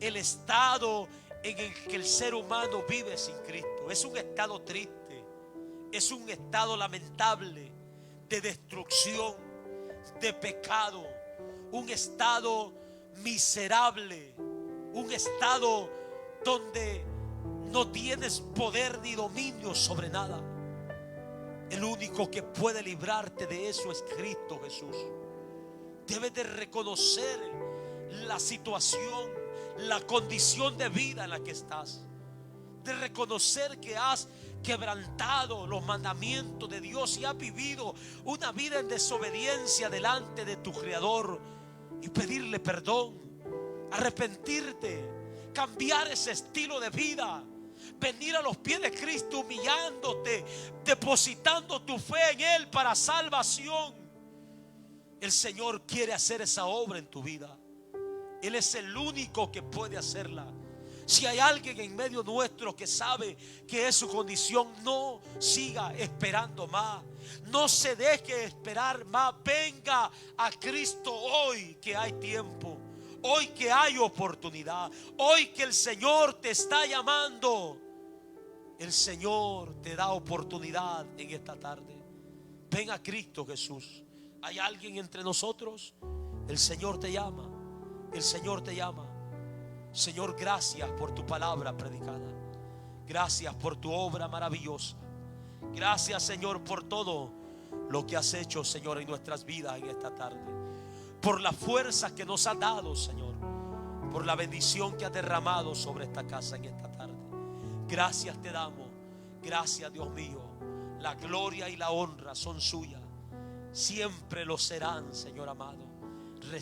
Speaker 1: El estado en el que el ser humano vive sin Cristo. Es un estado triste. Es un estado lamentable de destrucción, de pecado. Un estado miserable. Un estado donde no tienes poder ni dominio sobre nada. El único que puede librarte de eso es Cristo Jesús. Debes de reconocer la situación, la condición de vida en la que estás. De reconocer que has quebrantado los mandamientos de Dios y has vivido una vida en desobediencia delante de tu Creador. Y pedirle perdón, arrepentirte, cambiar ese estilo de vida. Venir a los pies de Cristo humillándote, depositando tu fe en Él para salvación. El Señor quiere hacer esa obra en tu vida. Él es el único que puede hacerla. Si hay alguien en medio nuestro que sabe que es su condición, no siga esperando más. No se deje esperar más. Venga a Cristo hoy que hay tiempo. Hoy que hay oportunidad. Hoy que el Señor te está llamando. El Señor te da oportunidad en esta tarde. Ven a Cristo Jesús. ¿Hay alguien entre nosotros? El Señor te llama. El Señor te llama. Señor, gracias por tu palabra predicada. Gracias por tu obra maravillosa. Gracias, Señor, por todo lo que has hecho, Señor, en nuestras vidas en esta tarde. Por la fuerza que nos has dado, Señor. Por la bendición que has derramado sobre esta casa en esta tarde. Gracias te damos. Gracias, Dios mío. La gloria y la honra son suyas. Siempre lo serán, Señor amado.